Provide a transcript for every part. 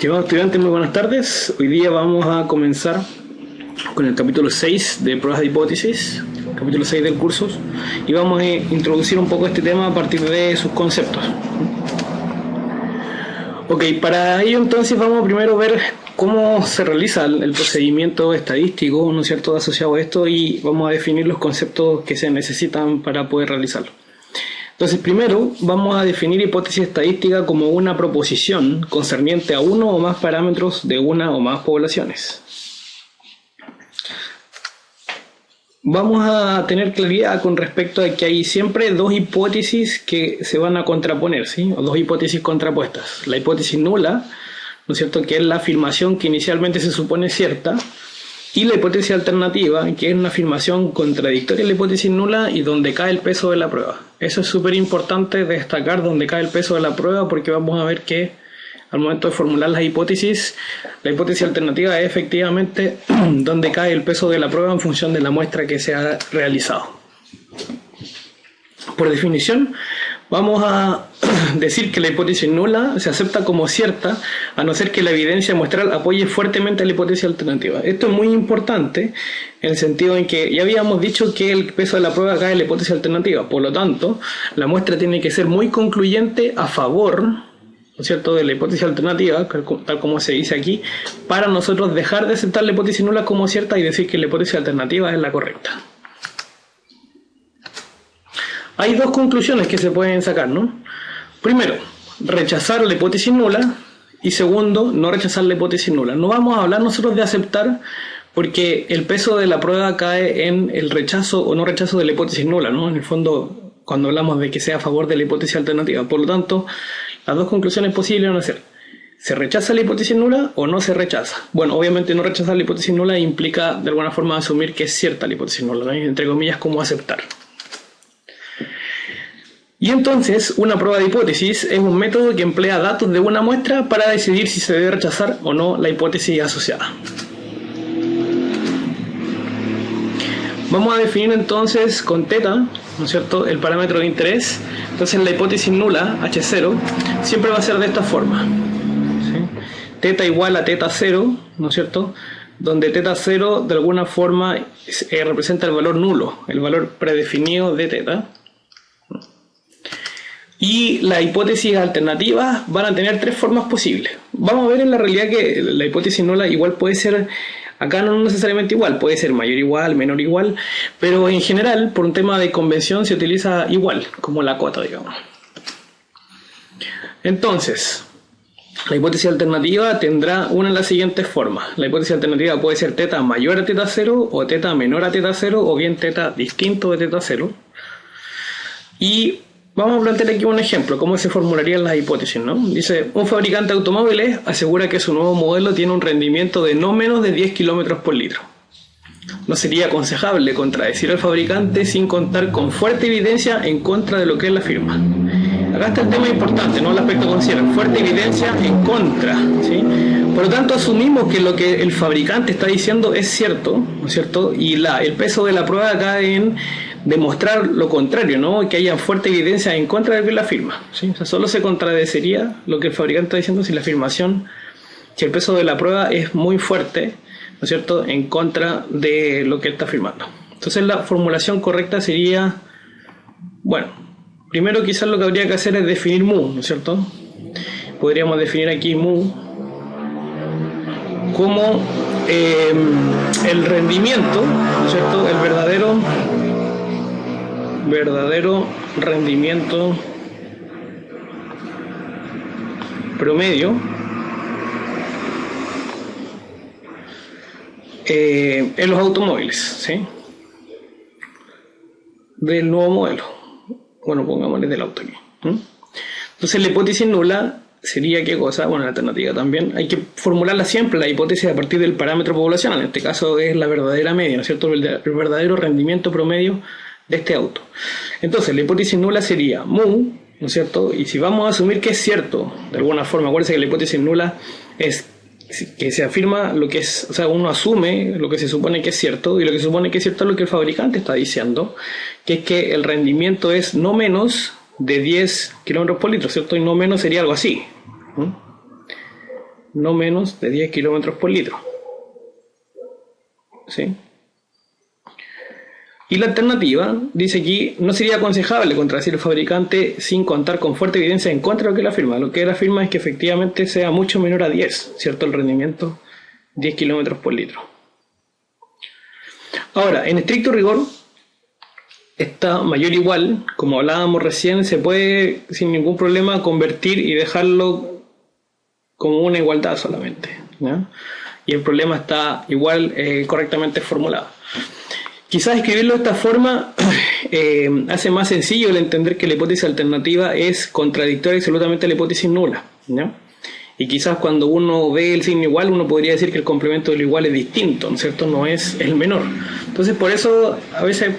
Estimados estudiantes, muy buenas tardes. Hoy día vamos a comenzar con el capítulo 6 de pruebas de hipótesis, capítulo 6 del curso, y vamos a introducir un poco este tema a partir de sus conceptos. Ok, para ello entonces vamos a primero ver cómo se realiza el procedimiento estadístico, ¿no es cierto?, asociado a esto, y vamos a definir los conceptos que se necesitan para poder realizarlo. Entonces, primero vamos a definir hipótesis estadística como una proposición concerniente a uno o más parámetros de una o más poblaciones. Vamos a tener claridad con respecto a que hay siempre dos hipótesis que se van a contraponer, ¿sí? O dos hipótesis contrapuestas. La hipótesis nula, ¿no es cierto?, que es la afirmación que inicialmente se supone cierta, y la hipótesis alternativa, que es una afirmación contradictoria a la hipótesis nula y donde cae el peso de la prueba. Eso es súper importante destacar, donde cae el peso de la prueba, porque vamos a ver que al momento de formular las hipótesis, la hipótesis alternativa es efectivamente donde cae el peso de la prueba en función de la muestra que se ha realizado. Por definición, vamos a decir que la hipótesis nula se acepta como cierta a no ser que la evidencia muestral apoye fuertemente a la hipótesis alternativa. Esto es muy importante en el sentido en que ya habíamos dicho que el peso de la prueba cae en la hipótesis alternativa. Por lo tanto, la muestra tiene que ser muy concluyente a favor, ¿no es cierto?, de la hipótesis alternativa, tal como se dice aquí, para nosotros dejar de aceptar la hipótesis nula como cierta y decir que la hipótesis alternativa es la correcta. Hay dos conclusiones que se pueden sacar, ¿no? Primero, rechazar la hipótesis nula, y segundo, no rechazar la hipótesis nula. No vamos a hablar nosotros de aceptar, porque el peso de la prueba cae en el rechazo o no rechazo de la hipótesis nula, ¿no? En el fondo, cuando hablamos de que sea a favor de la hipótesis alternativa. Por lo tanto, las dos conclusiones posibles van a ser: ¿se rechaza la hipótesis nula o no se rechaza? Bueno, obviamente no rechazar la hipótesis nula implica de alguna forma asumir que es cierta la hipótesis nula, ¿no? Entre comillas, como aceptar. Y entonces, una prueba de hipótesis es un método que emplea datos de una muestra para decidir si se debe rechazar o no la hipótesis asociada. Vamos a definir entonces con θ, ¿no es cierto?, el parámetro de interés. Entonces la hipótesis nula, H0, siempre va a ser de esta forma, ¿sí? θ igual a θ0, ¿no es cierto?, donde θ0 de alguna forma representa el valor nulo, el valor predefinido de θ. Y las hipótesis alternativas van a tener tres formas posibles. Vamos a ver en la realidad que la hipótesis nula igual puede ser, acá no necesariamente igual, puede ser mayor igual, menor igual, pero en general, por un tema de convención, se utiliza igual, como la cota, digamos. Entonces, la hipótesis alternativa tendrá una de las siguientes formas. La hipótesis alternativa puede ser θ mayor a θ0, o θ menor a θ0, o bien θ distinto de θ0. Y vamos a plantear aquí un ejemplo, cómo se formularían las hipótesis, ¿no? Dice, un fabricante de automóviles asegura que su nuevo modelo tiene un rendimiento de no menos de 10 km por litro. No sería aconsejable contradecir al fabricante sin contar con fuerte evidencia en contra de lo que él afirma. Acá está el tema importante, ¿no? El aspecto que consideran, fuerte evidencia en contra, ¿sí? Por lo tanto, asumimos que lo que el fabricante está diciendo es cierto, ¿no es cierto? Y el peso de la prueba cae en demostrar lo contrario, ¿no? Que haya fuerte evidencia en contra de lo que él afirma, ¿sí? O sea, solo se contradeciría lo que el fabricante está diciendo si la afirmación, que el peso de la prueba es muy fuerte, ¿no es cierto?, en contra de lo que él está afirmando. Entonces la formulación correcta sería, bueno, primero quizás lo que habría que hacer es definir mu, ¿no es cierto? Podríamos definir aquí mu como el rendimiento, ¿no es cierto?, el verdadero rendimiento promedio en los automóviles, ¿sí?, del nuevo modelo. Bueno, pongámosle del auto aquí. Entonces la hipótesis nula sería ¿qué cosa? Bueno, la alternativa también. Hay que formularla siempre, la hipótesis, a partir del parámetro poblacional. En este caso es la verdadera media, ¿no es cierto?, el verdadero rendimiento promedio de este auto. Entonces la hipótesis nula sería mu, ¿no es cierto? Y si vamos a asumir que es cierto, de alguna forma, acuérdense que la hipótesis nula es que se afirma lo que es, o sea, uno asume lo que se supone que es cierto, y lo que se supone que es cierto es lo que el fabricante está diciendo, que es que el rendimiento es no menos de 10 km por litro, ¿cierto? Y no menos sería algo así. no menos de 10 kilómetros por litro. ¿Sí? Y la alternativa, dice aquí, no sería aconsejable contradecir el fabricante sin contar con fuerte evidencia en contra de lo que él afirma. Lo que él afirma es que efectivamente sea mucho menor a 10, ¿cierto? El rendimiento, 10 kilómetros por litro. Ahora, en estricto rigor, esta mayor igual, como hablábamos recién, se puede sin ningún problema convertir y dejarlo como una igualdad solamente, ¿ya? Y el problema está igual correctamente formulado. Quizás escribirlo de esta forma hace más sencillo el entender que la hipótesis alternativa es contradictoria absolutamente a la hipótesis nula, ¿no? Y quizás cuando uno ve el signo igual, uno podría decir que el complemento de lo igual es distinto, ¿no es cierto? No es el menor. Entonces, por eso a veces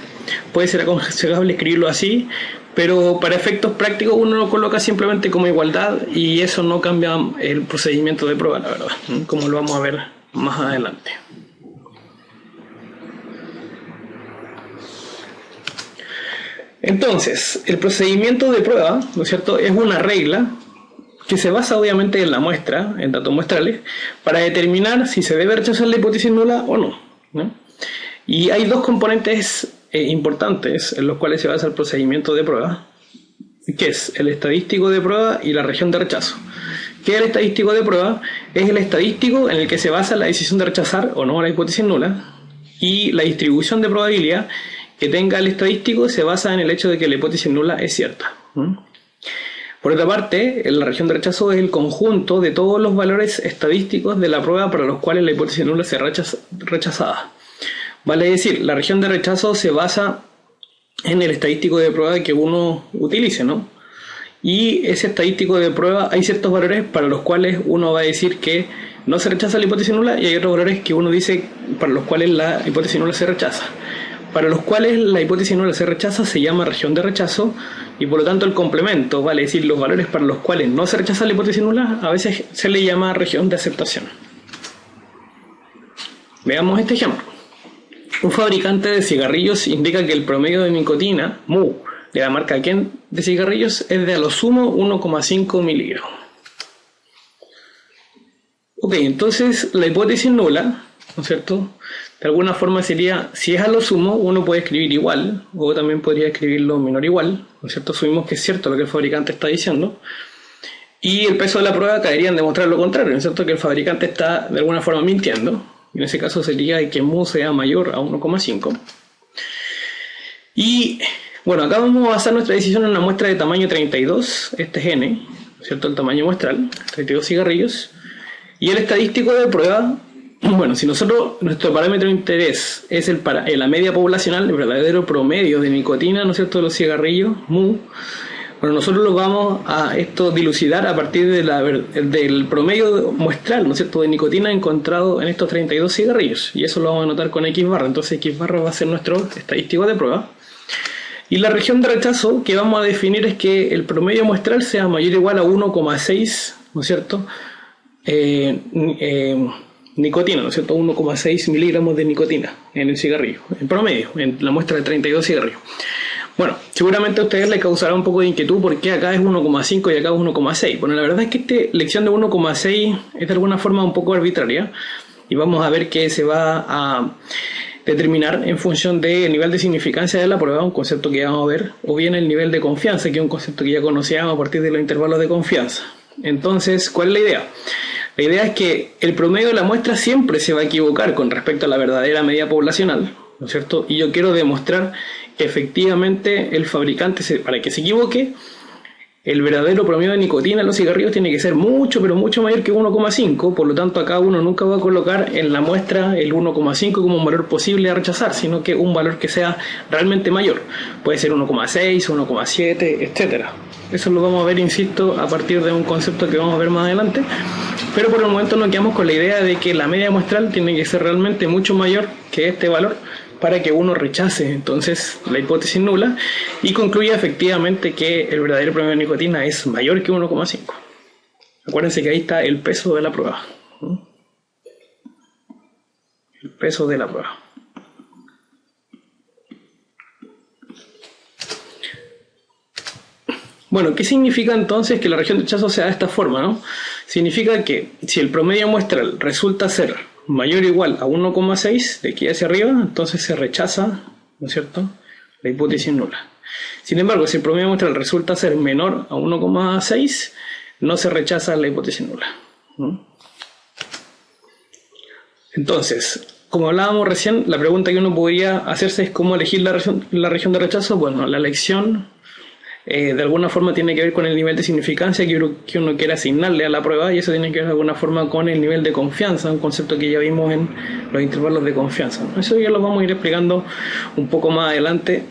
puede ser aconsejable escribirlo así, pero para efectos prácticos uno lo coloca simplemente como igualdad y eso no cambia el procedimiento de prueba, la verdad, ¿no? Como lo vamos a ver más adelante. Entonces, el procedimiento de prueba, ¿no es cierto?, es una regla que se basa obviamente en la muestra, en datos muestrales, para determinar si se debe rechazar la hipótesis nula o no, ¿no? Y hay dos componentes importantes en los cuales se basa el procedimiento de prueba, que es el estadístico de prueba y la región de rechazo. ¿Qué es el estadístico de prueba? Es el estadístico en el que se basa la decisión de rechazar o no la hipótesis nula, y la distribución de probabilidad que tenga el estadístico se basa en el hecho de que la hipótesis nula es cierta. Por otra parte, la región de rechazo es el conjunto de todos los valores estadísticos de la prueba para los cuales la hipótesis nula será rechazada. Vale decir, la región de rechazo se basa en el estadístico de prueba que uno utilice, ¿no? Y ese estadístico de prueba, hay ciertos valores para los cuales uno va a decir que no se rechaza la hipótesis nula y hay otros valores que uno dice para los cuales la hipótesis nula se rechaza. Para los cuales la hipótesis nula se rechaza se llama región de rechazo y por lo tanto el complemento, vale decir, los valores para los cuales no se rechaza la hipótesis nula, a veces se le llama región de aceptación. Veamos este ejemplo. Un fabricante de cigarrillos indica que el promedio de nicotina, mu, de la marca Kent de cigarrillos es de a lo sumo 1,5 miligramos. Ok, entonces la hipótesis nula, ¿no es cierto?, de alguna forma sería, si es a lo sumo, uno puede escribir igual, o también podría escribirlo menor igual, ¿no es cierto? Asumimos que es cierto lo que el fabricante está diciendo, y el peso de la prueba caería en demostrar lo contrario, ¿no es cierto?, que el fabricante está de alguna forma mintiendo, y en ese caso sería que mu sea mayor a 1,5. Y bueno, acá vamos a basar nuestra decisión en una muestra de tamaño 32, este es n, ¿no es cierto?, el tamaño muestral, 32 cigarrillos, y el estadístico de prueba. Bueno, si nosotros, nuestro parámetro de interés es la media poblacional, el verdadero promedio de nicotina, ¿no es cierto?, de los cigarrillos, mu, bueno, nosotros lo vamos a dilucidar a partir del promedio muestral, ¿no es cierto?, de nicotina encontrado en estos 32 cigarrillos, y eso lo vamos a anotar con X barra, entonces X barra va a ser nuestro estadístico de prueba. Y la región de rechazo que vamos a definir es que el promedio muestral sea mayor o igual a 1,6, ¿no es cierto?, nicotina, ¿no es cierto?, 1,6 miligramos de nicotina en el cigarrillo, en promedio, en la muestra de 32 cigarrillos. Bueno, seguramente a ustedes les causará un poco de inquietud porque acá es 1,5 y acá es 1,6. Bueno, la verdad es que esta lección de 1,6 es de alguna forma un poco arbitraria y vamos a ver que se va a determinar en función del nivel de significancia de la prueba, un concepto que vamos a ver, o bien el nivel de confianza, que es un concepto que ya conocíamos a partir de los intervalos de confianza. Entonces, ¿cuál es la idea? La idea es que el promedio de la muestra siempre se va a equivocar con respecto a la verdadera media poblacional, ¿no es cierto? Y yo quiero demostrar que efectivamente el fabricante, para que se equivoque, el verdadero promedio de nicotina en los cigarrillos tiene que ser mucho, pero mucho mayor que 1,5, por lo tanto acá uno nunca va a colocar en la muestra el 1,5 como un valor posible a rechazar, sino que un valor que sea realmente mayor. Puede ser 1,6, 1,7, etcétera. Eso lo vamos a ver, insisto, a partir de un concepto que vamos a ver más adelante, pero por el momento nos quedamos con la idea de que la media muestral tiene que ser realmente mucho mayor que este valor para que uno rechace entonces la hipótesis nula y concluya efectivamente que el verdadero promedio de nicotina es mayor que 1,5. Acuérdense que ahí está el peso de la prueba. El peso de la prueba. Bueno, ¿qué significa entonces que la región de rechazo sea de esta forma, ¿no? Significa que si el promedio muestral resulta ser mayor o igual a 1,6 de aquí hacia arriba, entonces se rechaza, ¿no es cierto?, la hipótesis nula. Sin embargo, si el promedio muestral resulta ser menor a 1,6, no se rechaza la hipótesis nula, ¿no? Entonces, como hablábamos recién, la pregunta que uno podría hacerse es cómo elegir la región de rechazo. Bueno, la elección de alguna forma tiene que ver con el nivel de significancia que uno quiere asignarle a la prueba, y eso tiene que ver de alguna forma con el nivel de confianza, un concepto que ya vimos en los intervalos de confianza. Eso ya lo vamos a ir explicando un poco más adelante,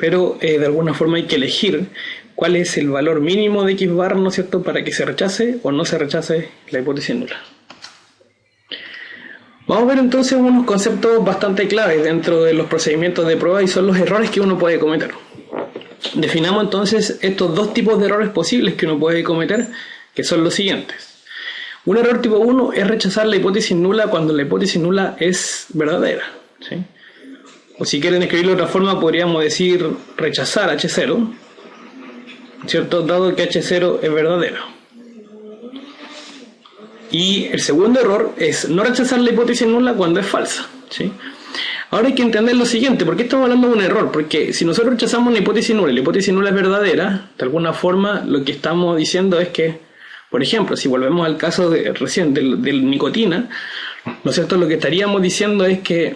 pero de alguna forma hay que elegir cuál es el valor mínimo de X bar, ¿no es cierto?, para que se rechace o no se rechace la hipótesis nula. Vamos a ver entonces unos conceptos bastante claves dentro de los procedimientos de prueba, y son los errores que uno puede cometer. Definamos entonces estos dos tipos de errores posibles que uno puede cometer, que son los siguientes. Un error tipo 1 es rechazar la hipótesis nula cuando la hipótesis nula es verdadera, ¿sí? O si quieren escribirlo de otra forma, podríamos decir rechazar H0, ¿cierto?, dado que H0 es verdadero. Y el segundo error es no rechazar la hipótesis nula cuando es falsa, ¿sí? Ahora hay que entender lo siguiente: ¿por qué estamos hablando de un error? Porque si nosotros rechazamos una hipótesis nula y la hipótesis nula es verdadera, de alguna forma lo que estamos diciendo es que, por ejemplo, si volvemos al caso de recién del nicotina, ¿no es cierto?, lo que estaríamos diciendo es que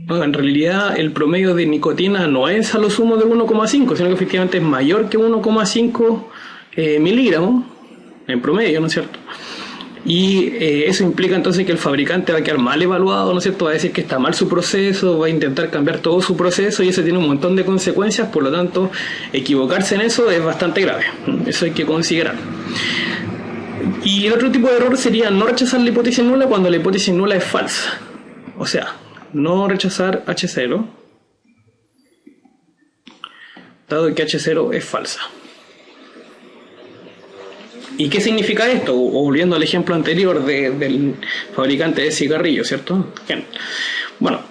en realidad el promedio de nicotina no es a lo sumo de 1,5, sino que efectivamente es mayor que 1,5 miligramos en promedio, ¿no es cierto? Y eso implica entonces que el fabricante va a quedar mal evaluado, ¿no es cierto? Va a decir que está mal su proceso, va a intentar cambiar todo su proceso, y eso tiene un montón de consecuencias. Por lo tanto, equivocarse en eso es bastante grave. Eso hay que considerar. Y el otro tipo de error sería no rechazar la hipótesis nula cuando la hipótesis nula es falsa. O sea, no rechazar H0, dado que H0 es falsa. ¿Y qué significa esto? O volviendo al ejemplo anterior del fabricante de cigarrillos, ¿cierto? Bien. Bueno,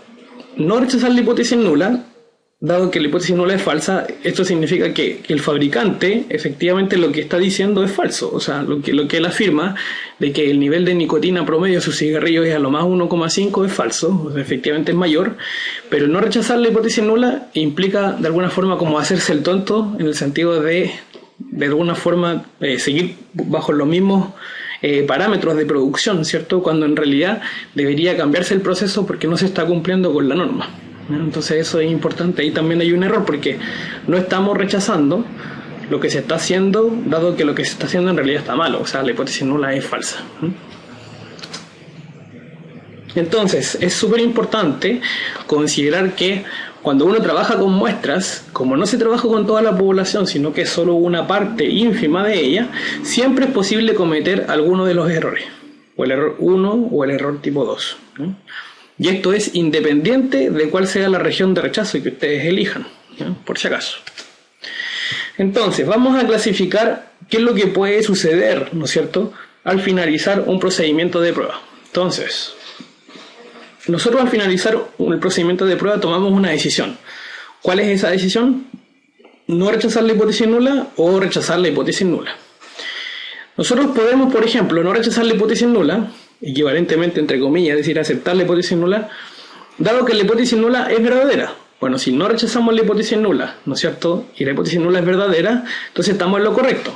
no rechazar la hipótesis nula, dado que la hipótesis nula es falsa, esto significa que el fabricante efectivamente lo que está diciendo es falso. O sea, lo que él afirma de que el nivel de nicotina promedio de sus cigarrillos es a lo más 1,5 es falso, o sea, efectivamente es mayor, pero no rechazar la hipótesis nula implica de alguna forma como hacerse el tonto, en el sentido de alguna forma seguir bajo los mismos parámetros de producción, ¿cierto?, cuando en realidad debería cambiarse el proceso porque no se está cumpliendo con la norma. Entonces eso es importante. Ahí también hay un error, porque no estamos rechazando lo que se está haciendo, dado que lo que se está haciendo en realidad está malo. O sea, la hipótesis nula es falsa. Entonces es súper importante considerar que cuando uno trabaja con muestras, como no se trabaja con toda la población, sino que es solo una parte ínfima de ella, siempre es posible cometer alguno de los errores, o el error 1 o el error tipo 2, ¿no? Y esto es independiente de cuál sea la región de rechazo que ustedes elijan, ¿no?, por si acaso. Entonces, vamos a clasificar qué es lo que puede suceder, ¿no es cierto?, al finalizar un procedimiento de prueba. Entonces, nosotros al finalizar el procedimiento de prueba tomamos una decisión. ¿Cuál es esa decisión? No rechazar la hipótesis nula o rechazar la hipótesis nula. Nosotros podemos, por ejemplo, no rechazar la hipótesis nula, equivalentemente entre comillas, es decir, aceptar la hipótesis nula, dado que la hipótesis nula es verdadera. Bueno, si no rechazamos la hipótesis nula, ¿no es cierto?, y la hipótesis nula es verdadera, entonces estamos en lo correcto.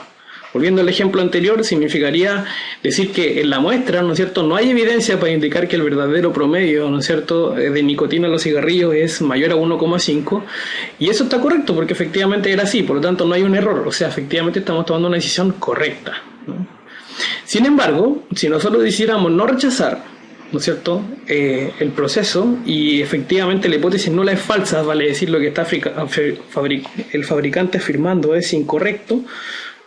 Volviendo al ejemplo anterior, significaría decir que en la muestra, ¿no es cierto?, no hay evidencia para indicar que el verdadero promedio, ¿no es cierto?, de nicotina en los cigarrillos es mayor a 1,5, y eso está correcto porque efectivamente era así, por lo tanto no hay un error, o sea, efectivamente estamos tomando una decisión correcta, ¿no? Sin embargo, si nosotros decidiéramos no rechazar, ¿no es cierto?, el proceso, y efectivamente la hipótesis nula es falsa, vale decir lo que está el fabricante afirmando es incorrecto,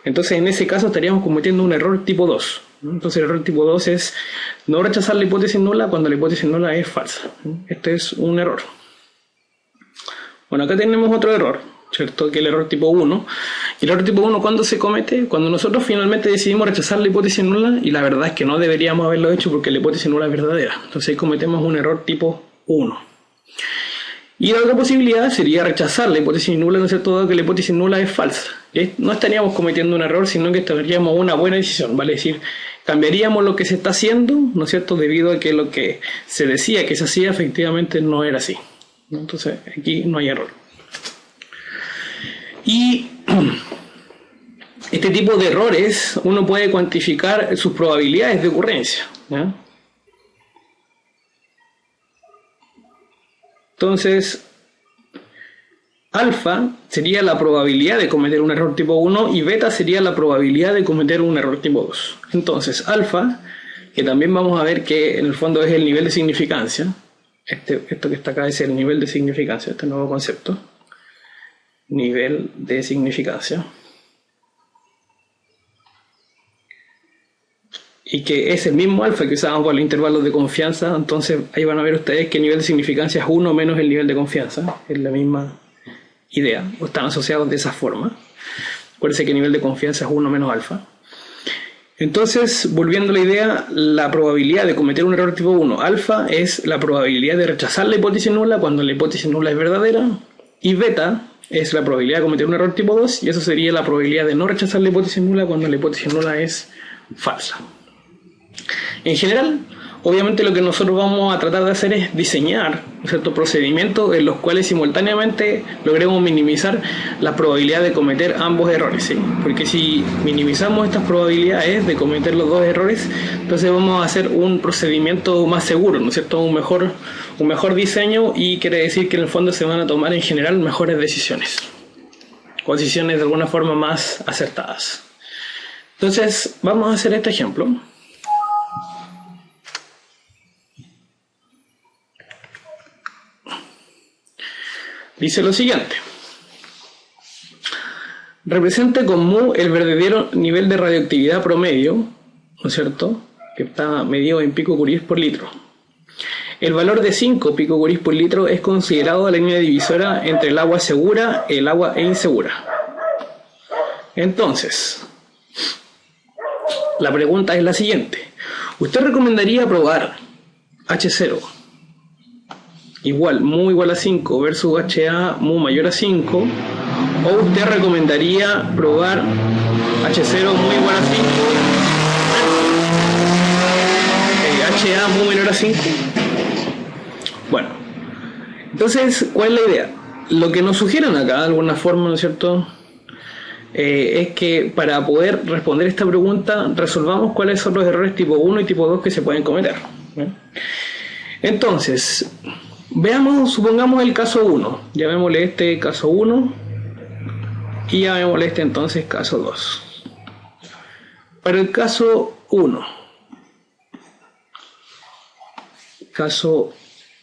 entonces en ese caso estaríamos cometiendo un error tipo 2. Entonces el error tipo 2 es no rechazar la hipótesis nula cuando la hipótesis nula es falsa. Este es un error. Bueno, acá tenemos otro error, ¿cierto?, que es el error tipo 1. Y el error tipo 1, ¿cuándo se comete? Cuando nosotros finalmente decidimos rechazar la hipótesis nula y la verdad es que no deberíamos haberlo hecho porque la hipótesis nula es verdadera. Entonces ahí cometemos un error tipo 1. Y la otra posibilidad sería rechazar la hipótesis nula, ¿no es cierto?, dado que la hipótesis nula es falsa. No estaríamos cometiendo un error, sino que estaríamos una buena decisión, vale decir, cambiaríamos lo que se está haciendo, ¿no es cierto?, debido a que lo que se decía que se hacía efectivamente no era así. Entonces aquí no hay error. Y este tipo de errores uno puede cuantificar sus probabilidades de ocurrencia, ¿ya? Entonces, alfa sería la probabilidad de cometer un error tipo 1 y beta sería la probabilidad de cometer un error tipo 2. Entonces, alfa, que también vamos a ver que en el fondo es el nivel de significancia, esto que está acá es el nivel de significancia, este nuevo concepto, nivel de significancia, y que es el mismo alfa que usábamos para los intervalos de confianza. Entonces ahí van a ver ustedes que el nivel de significancia es 1 menos el nivel de confianza, es la misma idea, o están asociados de esa forma. Acuérdense que el nivel de confianza es 1 menos alfa. Entonces, volviendo a la idea, la probabilidad de cometer un error tipo 1, alfa, es la probabilidad de rechazar la hipótesis nula cuando la hipótesis nula es verdadera, y beta es la probabilidad de cometer un error tipo 2, y eso sería la probabilidad de no rechazar la hipótesis nula cuando la hipótesis nula es falsa. En general, obviamente lo que nosotros vamos a tratar de hacer es diseñar ciertos procedimientos en los cuales simultáneamente logremos minimizar la probabilidad de cometer ambos errores, ¿sí? Porque si minimizamos estas probabilidades de cometer los dos errores, entonces vamos a hacer un procedimiento más seguro, ¿no es cierto? Un mejor diseño, y quiere decir que en el fondo se van a tomar en general mejores decisiones, o decisiones de alguna forma más acertadas. Entonces vamos a hacer este ejemplo. Dice lo siguiente: represente con mu el verdadero nivel de radioactividad promedio, ¿no es cierto?, que está medido en picocuries por litro. El valor de 5 picocuries por litro es considerado la línea divisora entre el agua segura y el agua insegura. Entonces, la pregunta es la siguiente: ¿usted recomendaría probar H0 igual, mu igual a 5 versus HA mu mayor a 5, o usted recomendaría probar H0 mu igual a 5 HA mu menor a 5? Bueno, entonces, ¿cuál es la idea? Lo que nos sugieren acá, de alguna forma, ¿no es cierto?, es que para poder responder esta pregunta resolvamos cuáles son los errores tipo 1 y tipo 2 que se pueden cometer, ¿eh? Entonces, supongamos el caso 1, llamémosle este caso 1 y llamémosle este entonces caso 2. Para el caso 1, caso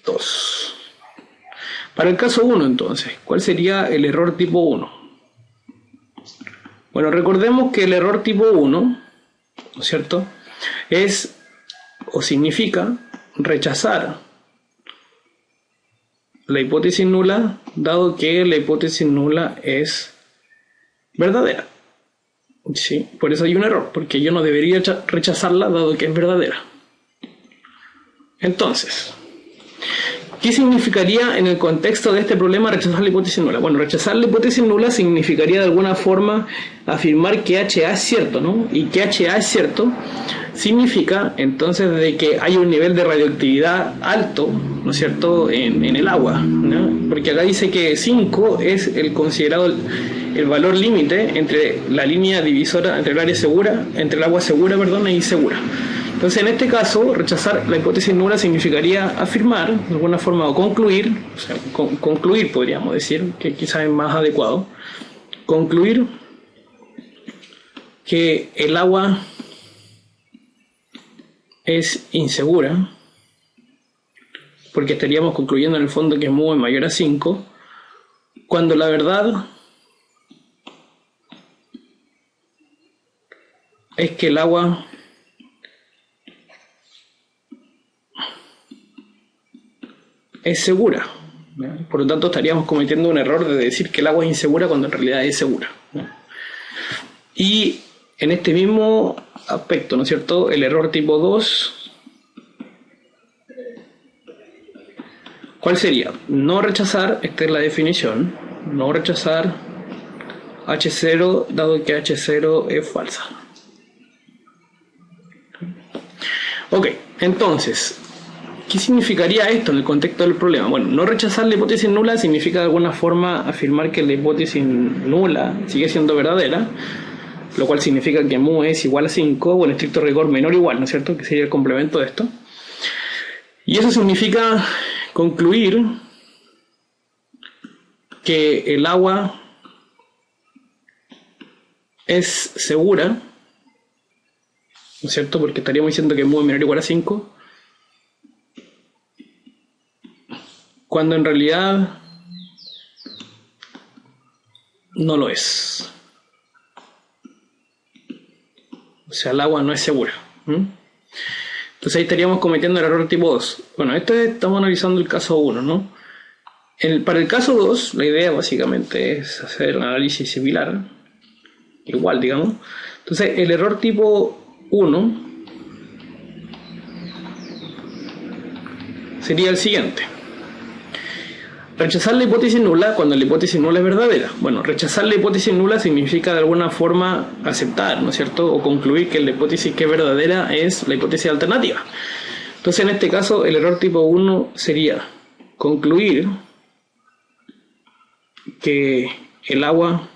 2. Para el caso 1 entonces, ¿cuál sería el error tipo 1? Bueno, recordemos que el error tipo 1, ¿no es cierto?, es o significa rechazar la hipótesis nula, dado que la hipótesis nula es verdadera. ¿Sí? Por eso hay un error, porque yo no debería rechazarla dado que es verdadera. Entonces, ¿qué significaría en el contexto de este problema rechazar la hipótesis nula? Bueno, rechazar la hipótesis nula significaría de alguna forma afirmar que HA es cierto, ¿no? Y que HA es cierto significa entonces de que hay un nivel de radioactividad alto, ¿no es cierto?, en el agua, ¿no? Porque acá dice que 5 es el considerado el valor límite entre la línea divisora, entre el área segura, entre el agua segura, perdón, e insegura. Entonces, en este caso, rechazar la hipótesis nula significaría afirmar, de alguna forma, o concluir, o sea, concluir podríamos decir, que quizás es más adecuado, concluir que el agua es insegura, porque estaríamos concluyendo en el fondo que mu es mayor a 5, cuando la verdad es que el agua es segura. Por lo tanto, estaríamos cometiendo un error de decir que el agua es insegura cuando en realidad es segura. Y en este mismo aspecto, ¿no es cierto?, el error tipo 2 ¿Cuál sería? No rechazar, esta es la definición, no rechazar H0 dado que H0 es falsa. Ok, entonces, ¿qué significaría esto en el contexto del problema? Bueno, no rechazar la hipótesis nula significa de alguna forma afirmar que la hipótesis nula sigue siendo verdadera, lo cual significa que mu es igual a 5, o en estricto rigor menor o igual, ¿no es cierto? Que sería el complemento de esto. Y eso significa concluir que el agua es segura, ¿no es cierto? Porque estaríamos diciendo que mu es menor o igual a 5, cuando en realidad no lo es. O sea, el agua no es segura. Entonces ahí estaríamos cometiendo el error tipo 2. Bueno, estamos analizando el caso 1, ¿no? Para el caso 2, la idea básicamente es hacer un análisis similar, igual, digamos. Entonces, el error tipo 1 sería el siguiente. Rechazar la hipótesis nula cuando la hipótesis nula es verdadera. Bueno, rechazar la hipótesis nula significa de alguna forma aceptar, ¿no es cierto? O concluir que la hipótesis que es verdadera es la hipótesis alternativa. Entonces, en este caso, el error tipo 1 sería concluir que el agua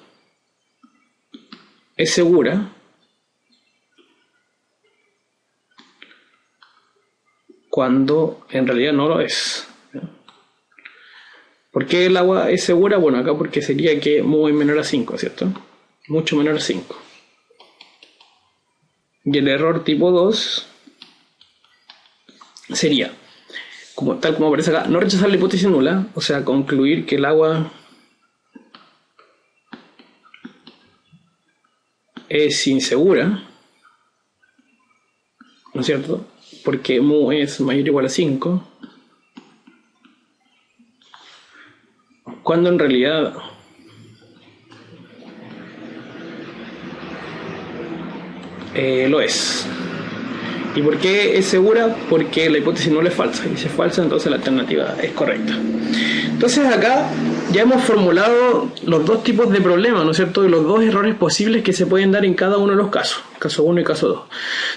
es segura cuando en realidad no lo es. ¿Por qué el agua es segura? Bueno, acá porque sería que mu es menor a 5, ¿cierto? Mucho menor a 5. Y el error tipo 2 sería, tal como aparece acá, no rechazar la hipótesis nula, o sea, concluir que el agua es insegura, ¿no es cierto? Porque mu es mayor o igual a 5. Cuando en realidad lo es. ¿Y por qué es segura? Porque la hipótesis nula es falsa. Y si es falsa, entonces la alternativa es correcta. Entonces acá ya hemos formulado los dos tipos de problemas, ¿no es cierto? Y los dos errores posibles que se pueden dar en cada uno de los casos. Caso 1 y caso 2.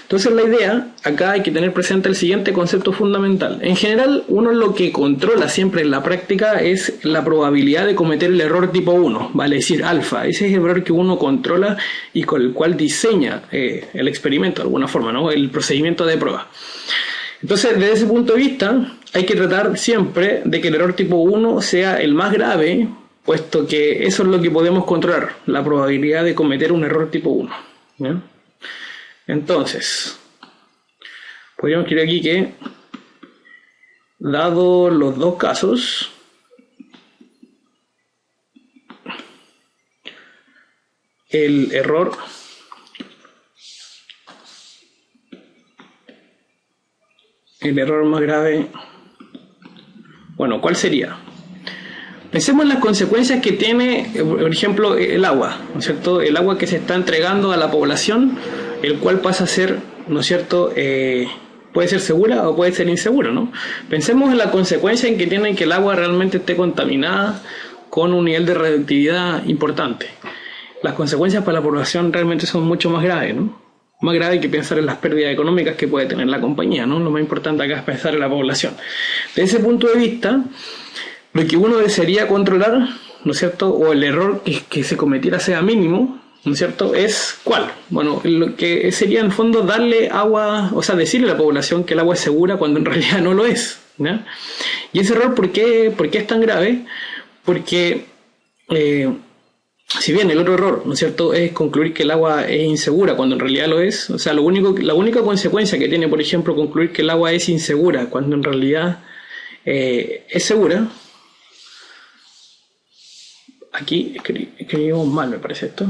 Entonces la idea, acá hay que tener presente el siguiente concepto fundamental. En general, uno lo que controla siempre en la práctica es la probabilidad de cometer el error tipo 1, vale decir alfa. Ese es el error que uno controla y con el cual diseña el experimento de alguna forma, ¿no? El procedimiento de prueba. Entonces, desde ese punto de vista, hay que tratar siempre de que el error tipo 1 sea el más grave, puesto que eso es lo que podemos controlar, la probabilidad de cometer un error tipo 1. ¿Ya? Entonces, podríamos escribir aquí que, dado los dos casos, el error más grave, bueno, ¿cuál sería? Pensemos en las consecuencias que tiene, por ejemplo, el agua, ¿no es cierto? El agua que se está entregando a la población, el cual pasa a ser, ¿no es cierto?, puede ser segura o puede ser insegura, ¿no? Pensemos en la consecuencia en que tiene que el agua realmente esté contaminada con un nivel de radioactividad importante. Las consecuencias para la población realmente son mucho más graves, ¿no? Más grave que pensar en las pérdidas económicas que puede tener la compañía, ¿no? Lo más importante acá es pensar en la población. Desde ese punto de vista, lo que uno desearía controlar, ¿no es cierto?, o el error que se cometiera sea mínimo, ¿no es cierto?, es ¿cuál? Bueno, lo que sería en el fondo darle agua, o sea, decirle a la población que el agua es segura cuando en realidad no lo es, ¿no? Y ese error, ¿por qué es tan grave? Porque si bien el otro error, ¿no es cierto?, es concluir que el agua es insegura cuando en realidad lo es, o sea, la única consecuencia que tiene, por ejemplo, concluir que el agua es insegura cuando en realidad es segura. Aquí escribimos mal, me parece esto.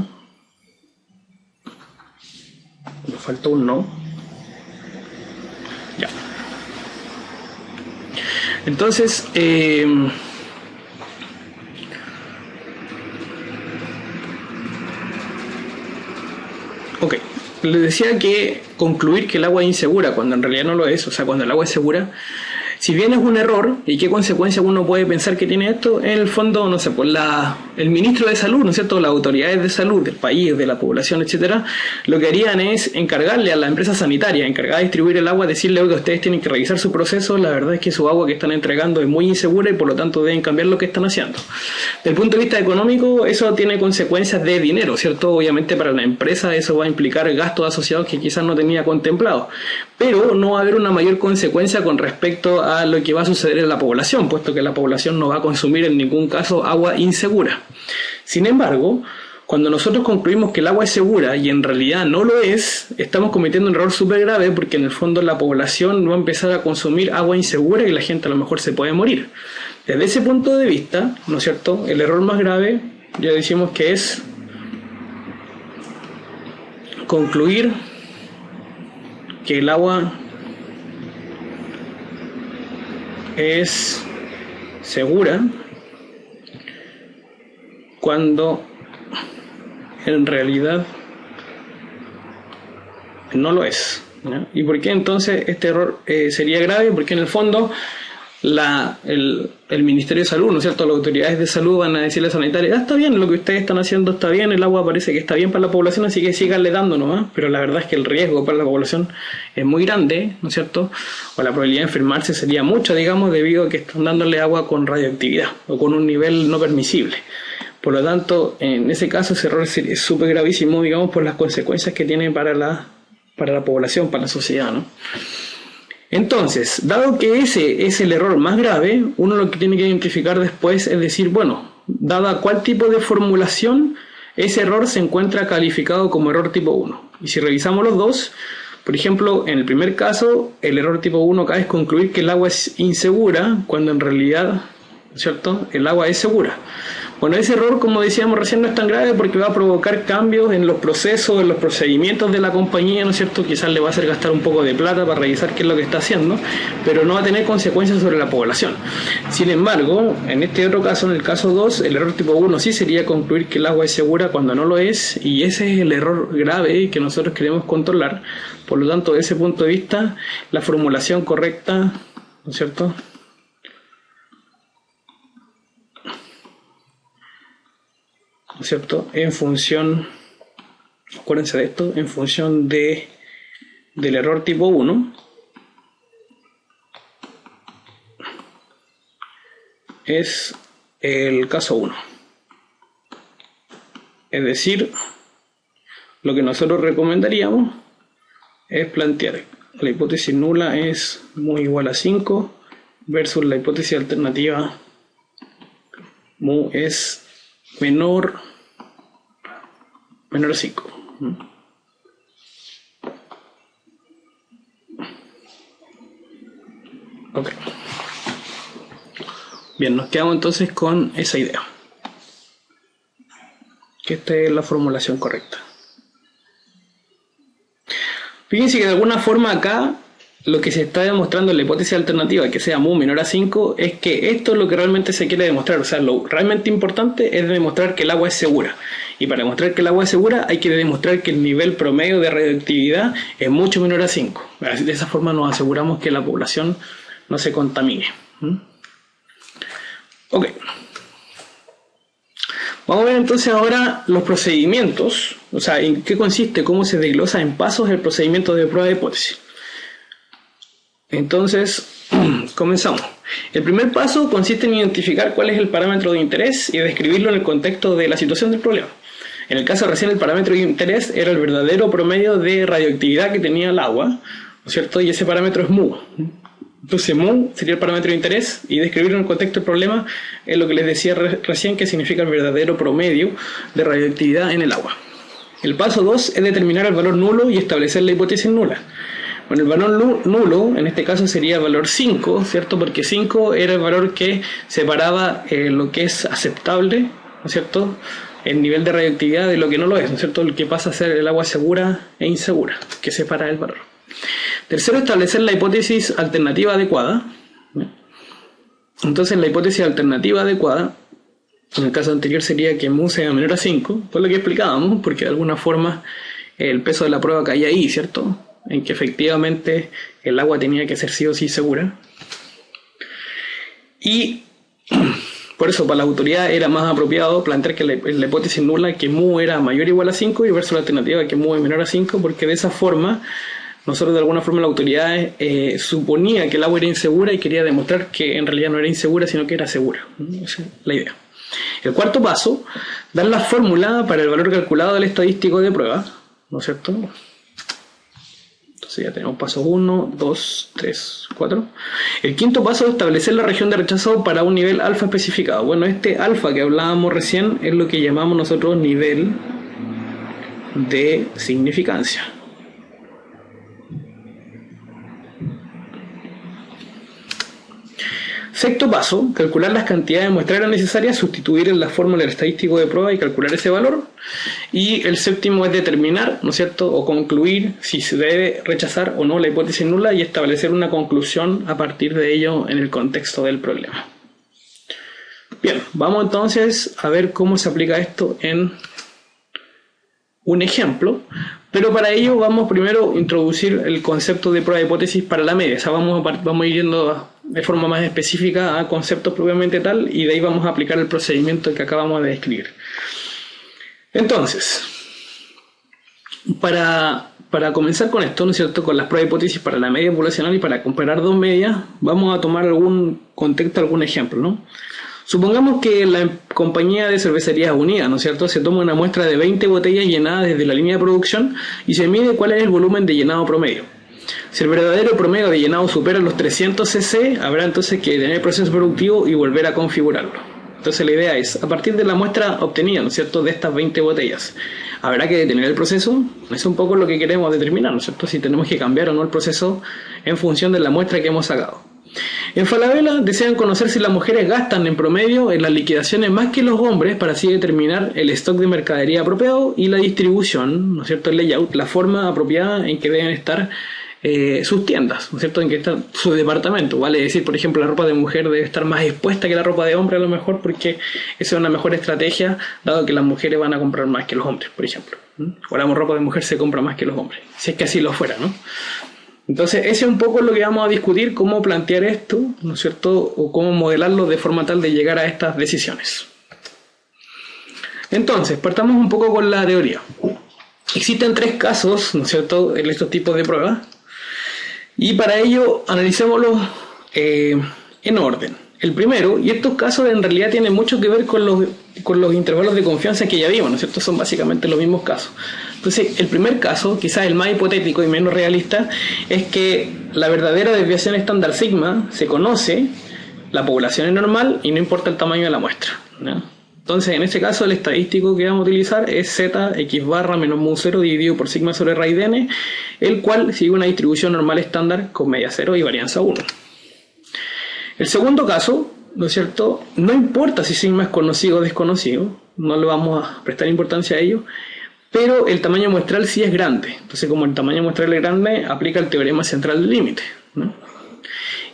Nos faltó un no. Ya. Entonces, ok, les decía que concluir que el agua es insegura cuando en realidad no lo es, o sea, cuando el agua es segura, Si bien es un error, ¿y qué consecuencia uno puede pensar que tiene esto? En el fondo, no sé, pues el ministro de salud, ¿no es cierto?, las autoridades de salud del país, de la población, etcétera, lo que harían es encargarle a la empresa sanitaria encargada de distribuir el agua, decirle: oiga, ustedes tienen que revisar su proceso, la verdad es que su agua que están entregando es muy insegura y por lo tanto deben cambiar lo que están haciendo. Desde el punto de vista económico, eso tiene consecuencias de dinero, ¿cierto? Obviamente para la empresa eso va a implicar gastos asociados que quizás no tenía contemplado, pero no va a haber una mayor consecuencia con respecto a lo que va a suceder en la población, puesto que la población no va a consumir en ningún caso agua insegura. Sin embargo, cuando nosotros concluimos que el agua es segura y en realidad no lo es, estamos cometiendo un error súper grave, porque en el fondo la población va a empezar a consumir agua insegura y la gente a lo mejor se puede morir. Desde ese punto de vista, ¿no es cierto?, el error más grave ya decimos que es concluir que el agua es segura cuando en realidad no lo es, ¿no? ¿Y por qué entonces este error sería grave? Porque en el fondo el Ministerio de Salud, ¿no es cierto?, las autoridades de salud van a decirle a sanitarios: está bien, lo que ustedes están haciendo está bien, el agua parece que está bien para la población, así que síganle dando nomás. Pero la verdad es que el riesgo para la población es muy grande, ¿no es cierto?, o la probabilidad de enfermarse sería mucha, digamos, debido a que están dándole agua con radioactividad o con un nivel no permisible. Por lo tanto, en ese caso ese error es súper gravísimo, digamos, por las consecuencias que tiene para la población, para la sociedad, ¿no? Entonces, dado que ese es el error más grave, uno lo que tiene que identificar después es decir, bueno, dada cuál tipo de formulación, ese error se encuentra calificado como error tipo 1. Y si revisamos los dos, por ejemplo, en el primer caso, el error tipo 1 acá es concluir que el agua es insegura, cuando en realidad, ¿cierto?, el agua es segura. Bueno, ese error, como decíamos recién, no es tan grave porque va a provocar cambios en los procesos, en los procedimientos de la compañía, ¿no es cierto? Quizás le va a hacer gastar un poco de plata para revisar qué es lo que está haciendo, pero no va a tener consecuencias sobre la población. Sin embargo, en este otro caso, en el caso 2, el error tipo 1 sí sería concluir que el agua es segura cuando no lo es, y ese es el error grave que nosotros queremos controlar. Por lo tanto, desde ese punto de vista, la formulación correcta, ¿no es cierto?, ¿no es cierto?, en función, acuérdense de esto, en función del error tipo 1, es el caso 1. Es decir, lo que nosotros recomendaríamos es plantear la hipótesis nula es mu igual a 5 versus la hipótesis alternativa mu es menor a 5. Ok. Bien, nos quedamos entonces con esa idea. Que esta es la formulación correcta. Fíjense que de alguna forma acá lo que se está demostrando en la hipótesis alternativa, que sea mu menor a 5, es que esto es lo que realmente se quiere demostrar. O sea, lo realmente importante es demostrar que el agua es segura. Y para demostrar que el agua es segura hay que demostrar que el nivel promedio de radioactividad es mucho menor a 5. De esa forma nos aseguramos que la población no se contamine. Ok. Vamos a ver entonces ahora los procedimientos, o sea, en qué consiste, cómo se desglosa en pasos el procedimiento de prueba de hipótesis. Entonces, comenzamos. El primer paso consiste en identificar cuál es el parámetro de interés y describirlo en el contexto de la situación del problema. En el caso recién, el parámetro de interés era el verdadero promedio de radioactividad que tenía el agua, ¿no es cierto? Y ese parámetro es mu. Entonces, mu sería el parámetro de interés y describirlo en el contexto del problema es lo que les decía recién, que significa el verdadero promedio de radioactividad en el agua. El paso 2 es determinar el valor nulo y establecer la hipótesis nula. Bueno, el valor nulo en este caso sería el valor 5, ¿cierto? Porque 5 era el valor que separaba lo que es aceptable, ¿no es cierto?, el nivel de radioactividad de lo que no lo es, ¿no es cierto?, el que pasa a ser el agua segura e insegura, que separa el valor. Tercero, establecer la hipótesis alternativa adecuada. Entonces, la hipótesis alternativa adecuada, en el caso anterior sería que mu sea menor a 5, por lo que explicábamos, porque de alguna forma el peso de la prueba caía ahí, ¿cierto?, en que efectivamente el agua tenía que ser sí o sí segura. Y por eso para la autoridad era más apropiado plantear que la hipótesis nula que mu era mayor o igual a 5 y versus la alternativa que mu es menor a 5, porque de esa forma nosotros de alguna forma la autoridad suponía que el agua era insegura y quería demostrar que en realidad no era insegura sino que era segura. Esa es la idea. El cuarto paso, dar la fórmula para el valor calculado del estadístico de prueba, ¿no es cierto? Entonces ya tenemos paso 1, 2, 3, 4. El quinto paso es establecer la región de rechazo para un nivel alfa especificado. Bueno, este alfa que hablábamos recién es lo que llamamos nosotros nivel de significancia. Sexto paso, calcular las cantidades muestrales necesarias, sustituir en la fórmula el estadístico de prueba y calcular ese valor. Y el séptimo es determinar, ¿no es cierto?, o concluir si se debe rechazar o no la hipótesis nula y establecer una conclusión a partir de ello en el contexto del problema. Bien, vamos entonces a ver cómo se aplica esto en un ejemplo, pero para ello vamos primero a introducir el concepto de prueba de hipótesis para la media. O sea, vamos a ir yendo de forma más específica a conceptos propiamente tal y de ahí vamos a aplicar el procedimiento que acabamos de describir. Entonces, para comenzar con esto, ¿no es cierto?, con las pruebas de hipótesis para la media poblacional y para comparar dos medias, vamos a tomar algún contexto, algún ejemplo, ¿no? Supongamos que la compañía de cervecerías Unidas, ¿no es cierto?, se toma una muestra de 20 botellas llenadas desde la línea de producción y se mide cuál es el volumen de llenado promedio. Si el verdadero promedio de llenado supera los 300 cc, habrá entonces que detener el proceso productivo y volver a configurarlo. Entonces la idea es, a partir de la muestra obtenida, ¿no es cierto?, de estas 20 botellas, ¿habrá que detener el proceso? Es un poco lo que queremos determinar, ¿no es cierto?, si tenemos que cambiar o no el proceso en función de la muestra que hemos sacado. En Falabella desean conocer si las mujeres gastan en promedio en las liquidaciones más que los hombres para así determinar el stock de mercadería apropiado y la distribución, ¿no es cierto?, el layout, la forma apropiada en que deben estar sus tiendas, ¿no es cierto?, en que está su departamento. Vale decir, por ejemplo, la ropa de mujer debe estar más expuesta que la ropa de hombre a lo mejor porque esa es una mejor estrategia dado que las mujeres van a comprar más que los hombres, por ejemplo. O la ropa de mujer se compra más que los hombres, si es que así lo fuera, ¿no? Entonces ese es un poco lo que vamos a discutir, cómo plantear esto, ¿no es cierto?, o cómo modelarlo de forma tal de llegar a estas decisiones. Entonces, partamos un poco con la teoría. Existen tres casos, ¿no es cierto?, en estos tipos de pruebas, y para ello analicémoslos en orden. El primero, y estos casos en realidad tienen mucho que ver con los intervalos de confianza que ya vimos, ¿no es cierto?, son básicamente los mismos casos. Entonces, el primer caso, quizás el más hipotético y menos realista, es que la verdadera desviación estándar sigma se conoce, la población es normal y no importa el tamaño de la muestra, ¿no? Entonces, en este caso, el estadístico que vamos a utilizar es z x barra menos mu 0 dividido por sigma sobre raíz de n, el cual sigue una distribución normal estándar con media 0 y varianza 1. El segundo caso, ¿no es cierto?, no importa si sigma es conocido o desconocido, no le vamos a prestar importancia a ello, pero el tamaño muestral sí es grande. Entonces, como el tamaño muestral es grande, aplica el teorema central del límite, ¿no?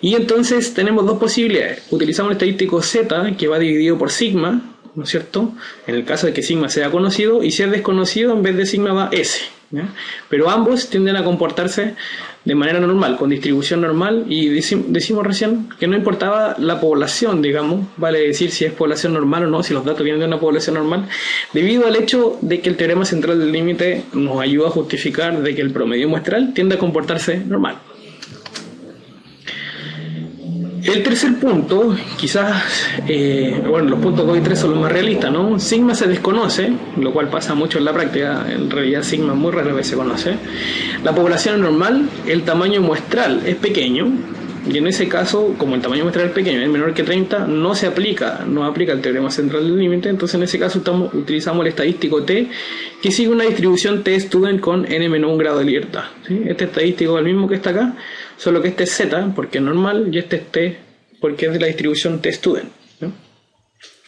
Y entonces tenemos dos posibilidades. Utilizamos el estadístico z, que va dividido por sigma, ¿no es cierto?, en el caso de que sigma sea conocido, y si es desconocido, en vez de sigma va s, ¿ya? Pero ambos tienden a comportarse de manera normal, con distribución normal, y decimos recién que no importaba la población, digamos, vale decir si es población normal o no, si los datos vienen de una población normal, debido al hecho de que el teorema central del límite nos ayuda a justificar de que el promedio muestral tiende a comportarse normal. El tercer punto, quizás, bueno, los puntos 2 y 3 son los más realistas, ¿no? Sigma se desconoce, lo cual pasa mucho en la práctica, en realidad sigma muy rara vez se conoce. La población es normal, el tamaño muestral es pequeño, y en ese caso, como el tamaño muestral es pequeño, es menor que 30, no aplica el teorema central del límite, entonces en ese caso utilizamos el estadístico T, que sigue una distribución T-student con n menos un grado de libertad, ¿sí? Este estadístico es el mismo que está acá, solo que este es Z porque es normal y este es T porque es de la distribución T-student, ¿no?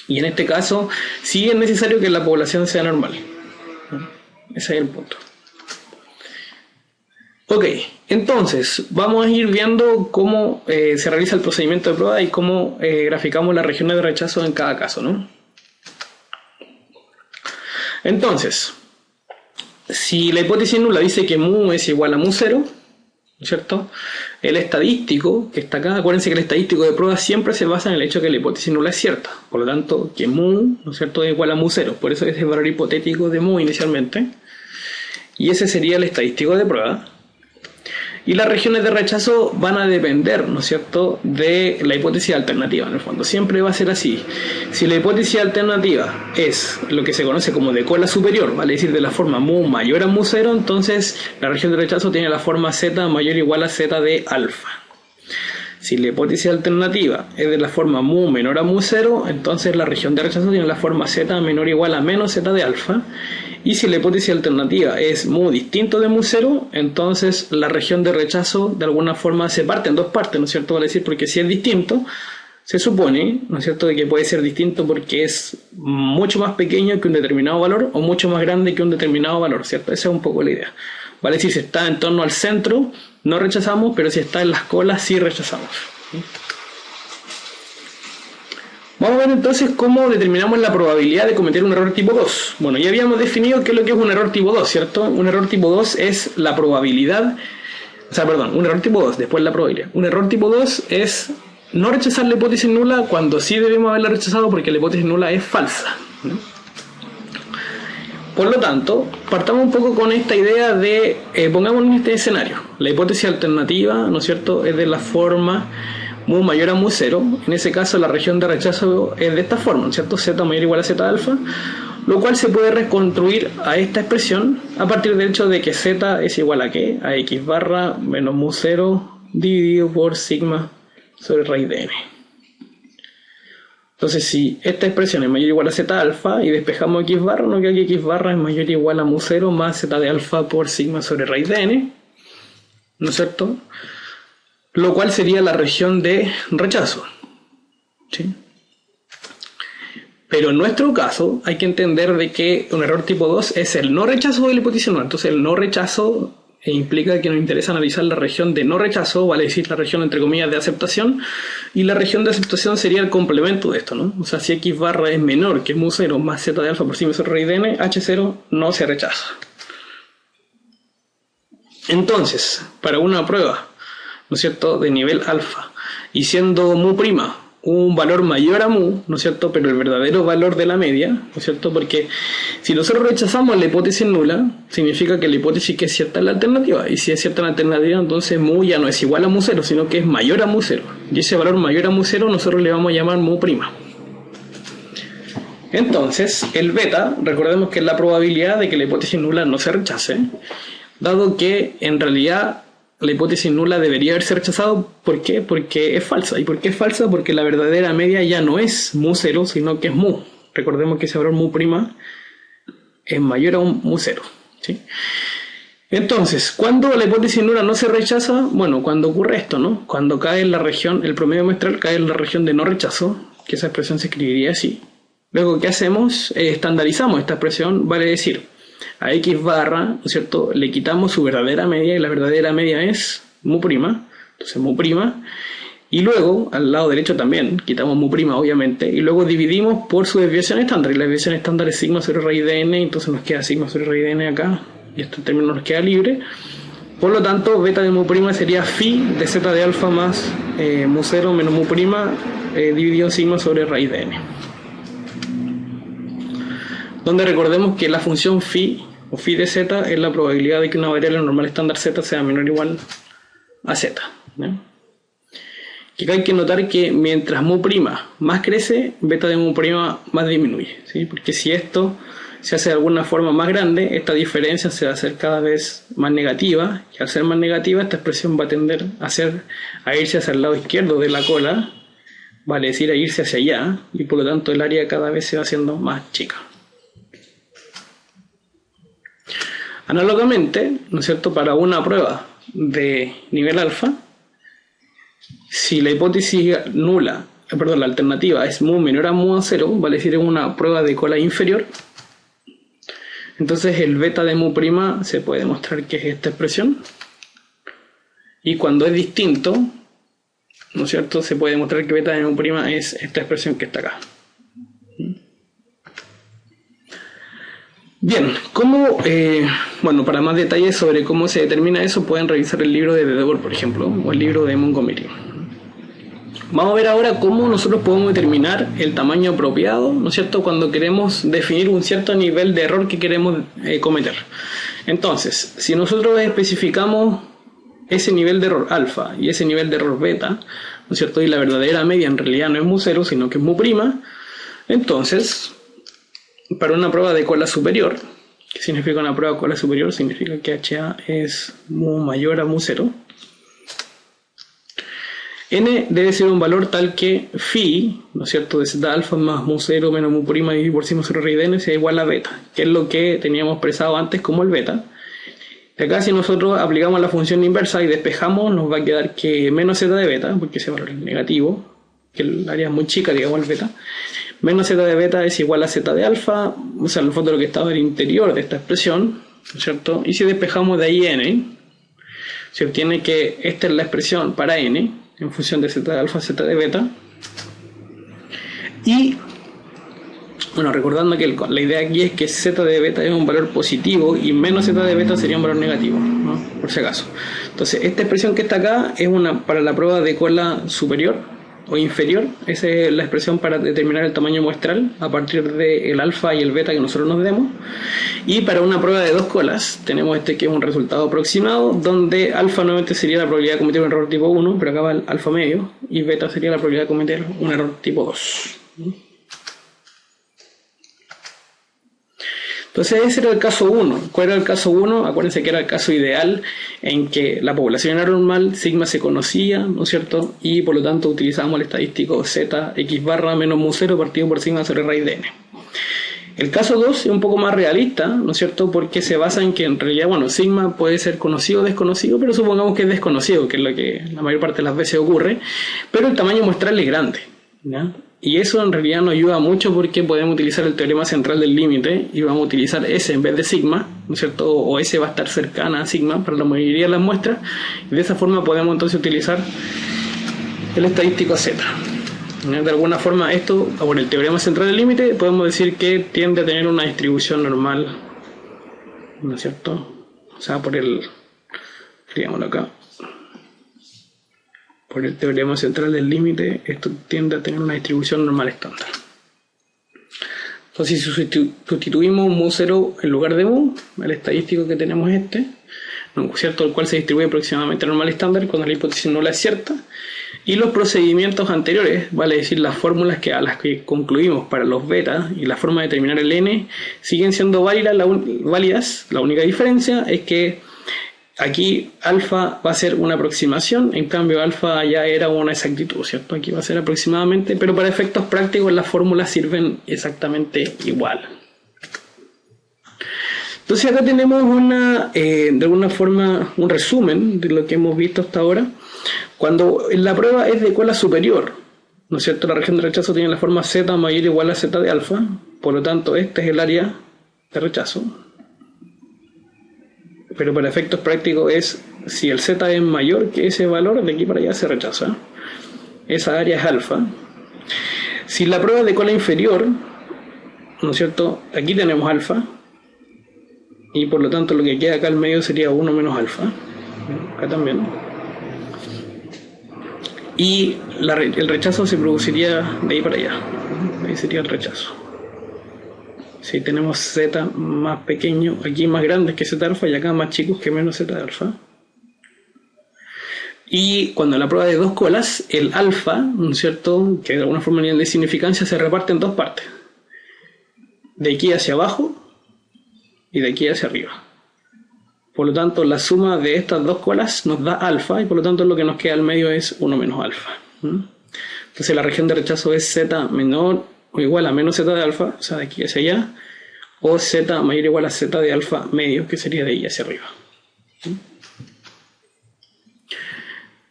Y en este caso sí es necesario que la población sea normal, ¿no? Ese es el punto. Ok, entonces vamos a ir viendo cómo se realiza el procedimiento de prueba y cómo graficamos las regiones de rechazo en cada caso, ¿no? Entonces, si la hipótesis nula dice que mu es igual a mu 0, ¿no es cierto? El estadístico, que está acá, acuérdense que el estadístico de prueba siempre se basa en el hecho de que la hipótesis nula es cierta. Por lo tanto, que mu, ¿no es cierto?, es igual a mu 0. Por eso es el valor hipotético de mu inicialmente. Y ese sería el estadístico de prueba. Y las regiones de rechazo van a depender, ¿no es cierto?, de la hipótesis alternativa, en el fondo. Siempre va a ser así. Si la hipótesis alternativa es lo que se conoce como de cola superior, vale decir, de la forma mu mayor a mu 0, entonces la región de rechazo tiene la forma z mayor o igual a z de alfa. Si la hipótesis alternativa es de la forma mu menor a mu 0, entonces la región de rechazo tiene la forma z menor o igual a menos z de alfa. Y si la hipótesis alternativa es mu distinto de mu 0, entonces la región de rechazo de alguna forma se parte en dos partes, ¿no es cierto? Vale decir, porque si es distinto, se supone, ¿no es cierto?, de que puede ser distinto porque es mucho más pequeño que un determinado valor o mucho más grande que un determinado valor, ¿cierto? Esa es un poco la idea. Vale decir, si está en torno al centro, no rechazamos, pero si está en las colas, sí rechazamos. Vamos a ver entonces cómo determinamos la probabilidad de cometer un error tipo 2. Bueno, ya habíamos definido qué es lo que es un error tipo 2, ¿cierto? Un error tipo 2 es la probabilidad, un error tipo 2, después la probabilidad. Un error tipo 2 es no rechazar la hipótesis nula cuando sí debemos haberla rechazado porque la hipótesis nula es falsa, ¿no? Por lo tanto, partamos un poco con esta idea de, pongámonos en este escenario. La hipótesis alternativa, ¿no es cierto?, es de la forma mu mayor a mu 0, en ese caso la región de rechazo es de esta forma, ¿no es cierto? Z mayor o igual a Z alfa, lo cual se puede reconstruir a esta expresión a partir del hecho de que Z es igual a ¿qué? A x barra menos mu 0 dividido por sigma sobre raíz de n. Entonces si esta expresión es mayor o igual a Z alfa y despejamos x barra, nos queda que x barra es mayor o igual a mu 0 más Z de alfa por sigma sobre raíz de n, ¿no es cierto? Lo cual sería la región de rechazo, ¿sí? Pero en nuestro caso hay que entender de que un error tipo 2 es el no rechazo de la hipótesis nula. Entonces el no rechazo implica que nos interesa analizar la región de no rechazo, vale decir la región entre comillas de aceptación, y la región de aceptación sería el complemento de esto, ¿no? O sea, si x barra es menor que mu 0 más z de alfa por sigma sobre raíz de n, h0 no se rechaza. Entonces, para una prueba, ¿no es cierto?, de nivel alfa, y siendo mu' un valor mayor a mu, ¿no es cierto?, pero el verdadero valor de la media, ¿no es cierto?, porque si nosotros rechazamos la hipótesis nula, significa que la hipótesis que es cierta es la alternativa, y si es cierta la alternativa, entonces mu ya no es igual a mu 0, sino que es mayor a mu 0, y ese valor mayor a mu 0 nosotros le vamos a llamar mu'. Entonces, el beta, recordemos que es la probabilidad de que la hipótesis nula no se rechace, dado que en realidad la hipótesis nula debería haberse rechazado. ¿Por qué? Porque es falsa. ¿Y por qué es falsa? Porque la verdadera media ya no es mu 0, sino que es mu. Recordemos que ese valor mu' es mayor a un mu 0, ¿sí? Entonces, ¿cuándo la hipótesis nula no se rechaza? Bueno, cuando ocurre esto, ¿no? Cuando cae en la región, el promedio muestral cae en la región de no rechazo, que esa expresión se escribiría así. Luego, ¿qué hacemos? Estandarizamos esta expresión, vale decir, a x barra, ¿no es cierto?, le quitamos su verdadera media, y la verdadera media es mu', entonces mu', y luego al lado derecho también quitamos mu', obviamente, y luego dividimos por su desviación estándar, y la desviación estándar es sigma sobre raíz de n, entonces nos queda sigma sobre raíz de n acá, y este término nos queda libre. Por lo tanto, beta de mu' sería phi de z de alfa más mu 0 menos mu' dividido en sigma sobre raíz de n. Donde recordemos que la función phi o phi de z es la probabilidad de que una variable normal estándar z sea menor o igual a z, ¿no? Y acá hay que notar que mientras mu' más crece, beta de mu' más disminuye, ¿sí? Porque si esto se hace de alguna forma más grande, esta diferencia se va a hacer cada vez más negativa, y al ser más negativa esta expresión va a tender a irse hacia el lado izquierdo de la cola, vale decir a irse hacia allá, y por lo tanto el área cada vez se va haciendo más chica. Análogamente, ¿no es cierto?, para una prueba de nivel alfa, si la hipótesis nula, la alternativa es mu menor a mu 0, vale decir es una prueba de cola inferior, entonces el beta de mu' se puede demostrar que es esta expresión, y cuando es distinto, ¿no es cierto?, se puede demostrar que beta de mu' es esta expresión que está acá. Bien, bueno, para más detalles sobre cómo se determina eso, pueden revisar el libro de Dedekor, por ejemplo, o el libro de Montgomery. Vamos a ver ahora cómo nosotros podemos determinar el tamaño apropiado, ¿no es cierto?, cuando queremos definir un cierto nivel de error que queremos cometer. Entonces, si nosotros especificamos ese nivel de error alfa y ese nivel de error beta, ¿no es cierto?, y la verdadera media en realidad no es mu0, sino que es mu', entonces, para una prueba de cola superior, ¿qué significa una prueba de cola superior? Significa que HA es mu mayor a mu0. N debe ser un valor tal que phi, ¿no es cierto?, de z alfa más mu0 menos mu' dividido por sigma 0 raíz de n sea igual a beta, que es lo que teníamos expresado antes como el beta. Y acá, si nosotros aplicamos la función inversa y despejamos, nos va a quedar que menos z de beta, porque ese valor es negativo, que el área es muy chica, digamos, el beta, menos z de beta es igual a z de alfa, o sea, en el fondo lo que estaba al interior de esta expresión, ¿no es cierto? Y si despejamos de ahí n, se obtiene que esta es la expresión para n, en función de z de alfa, z de beta. Y, bueno, recordando que la idea aquí es que z de beta es un valor positivo y menos z de beta sería un valor negativo, ¿no?, por si acaso. Entonces, esta expresión que está acá es para la prueba de cola superior o inferior. Esa es la expresión para determinar el tamaño muestral a partir del alfa y el beta que nosotros nos demos. Y para una prueba de dos colas tenemos que es un resultado aproximado, donde alfa nuevamente sería la probabilidad de cometer un error tipo 1, pero acá va el alfa medio, y beta sería la probabilidad de cometer un error tipo 2. Entonces ese era el caso 1. ¿Cuál era el caso 1? Acuérdense que era el caso ideal en que la población era normal, sigma se conocía, ¿no es cierto? Y por lo tanto utilizábamos el estadístico z x barra menos mu0 partido por sigma sobre raíz de n. El caso 2 es un poco más realista, ¿no es cierto?, porque se basa en que en realidad, bueno, sigma puede ser conocido o desconocido, pero supongamos que es desconocido, que es lo que la mayor parte de las veces ocurre, pero el tamaño muestral es grande, ¿ya? Y eso en realidad nos ayuda mucho porque podemos utilizar el teorema central del límite y vamos a utilizar S en vez de sigma, ¿no es cierto?, o S va a estar cercana a sigma para la mayoría de las muestras, y de esa forma podemos entonces utilizar el estadístico Z. De alguna forma esto, por el teorema central del límite, podemos decir que tiende a tener una distribución normal, ¿no es cierto? O sea, digámoslo acá, por el teorema central del límite, esto tiende a tener una distribución normal estándar. Entonces, si sustituimos mu0 en lugar de mu, el estadístico que tenemos es este, ¿no es cierto?, el cual se distribuye aproximadamente normal estándar cuando la hipótesis nula es cierta. Y los procedimientos anteriores, vale decir las fórmulas a las que concluimos para los beta y la forma de determinar el n, siguen siendo válidas. La única diferencia es que aquí alfa va a ser una aproximación, en cambio alfa ya era una exactitud, ¿cierto? Aquí va a ser aproximadamente, pero para efectos prácticos las fórmulas sirven exactamente igual. Entonces acá tenemos de alguna forma un resumen de lo que hemos visto hasta ahora. Cuando la prueba es de cola superior, ¿no es cierto?, la región de rechazo tiene la forma z mayor o igual a z de alfa, por lo tanto este es el área de rechazo. Pero para efectos prácticos es, si el z es mayor que ese valor, de aquí para allá se rechaza. Esa área es alfa. Si la prueba es de cola inferior, ¿no es cierto?, aquí tenemos alfa, y por lo tanto lo que queda acá al medio sería 1 menos alfa. Acá también. Y el rechazo se produciría de ahí para allá. Ahí sería el rechazo. Si tenemos z más pequeño, aquí más grandes que z alfa y acá más chicos que menos z alfa. Y cuando la prueba de dos colas, el alfa, ¿no es cierto?, que de alguna forma a nivel de significancia se reparte en dos partes. De aquí hacia abajo y de aquí hacia arriba. Por lo tanto, la suma de estas dos colas nos da alfa y por lo tanto lo que nos queda al medio es 1 menos alfa. Entonces la región de rechazo es z menor o igual a menos z de alfa, o sea, de aquí hacia allá, o z mayor o igual a z de alfa medio, que sería de ahí hacia arriba.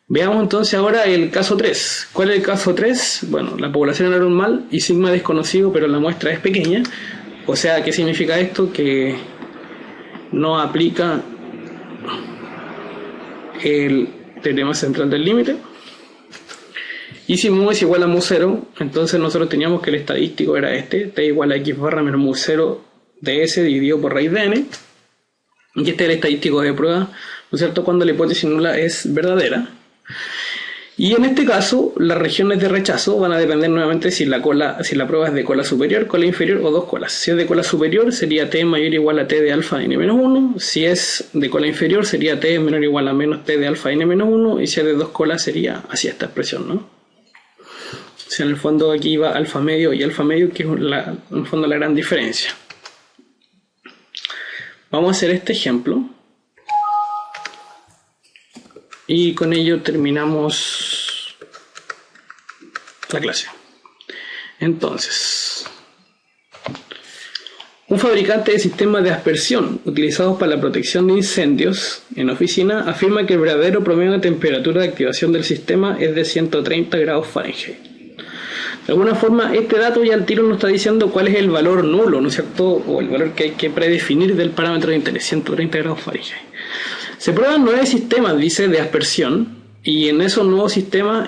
Veamos entonces ahora el caso 3. ¿Cuál es el caso 3? Bueno, la población era normal y sigma desconocido, pero la muestra es pequeña. O sea, ¿qué significa esto? Que no aplica el teorema central del límite. Y si mu es igual a mu0, entonces nosotros teníamos que el estadístico era este, t igual a x barra menos mu0 de S dividido por raíz de n, y este es el estadístico de prueba, ¿no es cierto?, cuando la hipótesis nula es verdadera. Y en este caso, las regiones de rechazo van a depender nuevamente si la prueba es de cola superior, cola inferior o dos colas. Si es de cola superior, sería t mayor o igual a t de alfa n menos 1. Si es de cola inferior, sería t menor o igual a menos t de alfa n menos 1. Y si es de dos colas, sería así esta expresión, ¿no? O sea, en el fondo aquí va alfa medio y alfa medio, que es en el fondo la gran diferencia. Vamos a hacer este ejemplo. Y con ello terminamos la clase. Entonces, un fabricante de sistemas de aspersión utilizados para la protección de incendios en oficina afirma que el verdadero promedio de temperatura de activación del sistema es de 130 grados Fahrenheit. De alguna forma, este dato ya al tiro nos está diciendo cuál es el valor nulo, ¿no es cierto? O el valor que hay que predefinir del parámetro de interés, 130 grados Fahrenheit. Se prueban 9 sistemas, dice, de aspersión, y en esos 9 sistemas,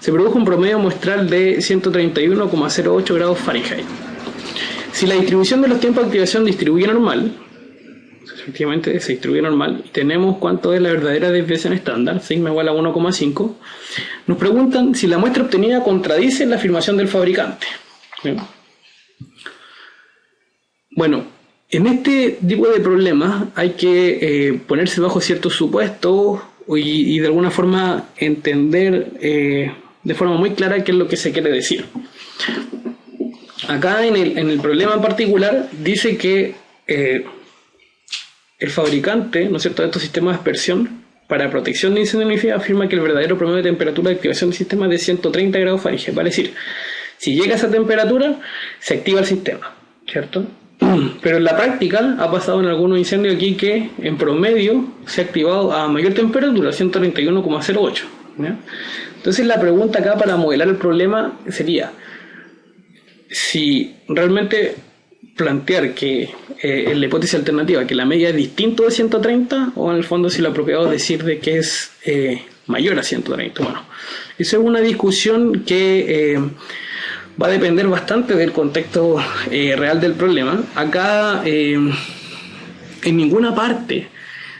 se produjo un promedio muestral de 131,08 grados Fahrenheit. Si la distribución de los tiempos de activación distribuye normal, efectivamente se distribuye normal, y tenemos cuánto es la verdadera desviación estándar, sigma igual a 1,5, nos preguntan si la muestra obtenida contradice la afirmación del fabricante. Bueno, en este tipo de problemas hay que ponerse bajo ciertos supuestos y de alguna forma entender de forma muy clara qué es lo que se quiere decir. Acá en el problema en particular dice que el fabricante, ¿no es cierto?, de estos sistemas de aspersión para protección de incendios afirma que el verdadero promedio de temperatura de activación del sistema es de 130 grados Fahrenheit. Vale decir, si llega a esa temperatura, se activa el sistema, ¿cierto? Pero en la práctica ha pasado en algunos incendios aquí que en promedio se ha activado a mayor temperatura, 131,08. Entonces la pregunta acá para modelar el problema sería si realmente plantear que en la hipótesis alternativa que la media es distinto de 130, o en el fondo si lo apropiado es decir de que es mayor a 130. Bueno, eso es una discusión que va a depender bastante del contexto real del problema. Acá en ninguna parte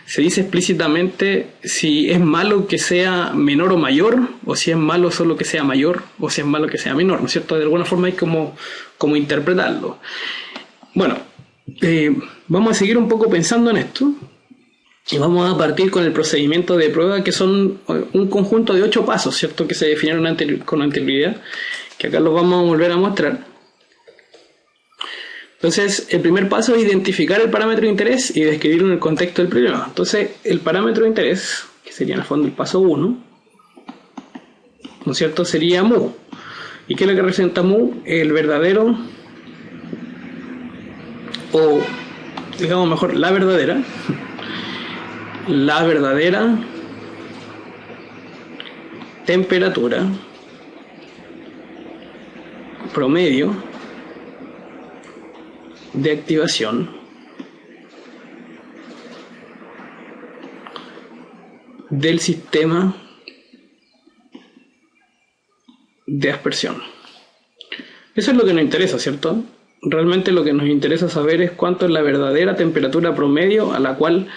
se dice explícitamente si es malo que sea menor o mayor, o si es malo solo que sea mayor, o si es malo que sea menor, ¿no es cierto? De alguna forma hay como interpretarlo. Bueno, vamos a seguir un poco pensando en esto y vamos a partir con el procedimiento de prueba, que son un conjunto de 8 pasos, ¿cierto?, que se definieron con anterioridad, que acá los vamos a volver a mostrar. Entonces, el primer paso es identificar el parámetro de interés y describirlo en el contexto del problema. Entonces, el parámetro de interés, que sería en el fondo el paso 1, ¿no es cierto?, sería mu. ¿Y qué es lo que representa mu? El verdadero, o digamos mejor, la verdadera temperatura promedio de activación del sistema de aspersión. Eso es lo que nos interesa, ¿cierto? Realmente lo que nos interesa saber es cuánto es la verdadera temperatura promedio a la cual,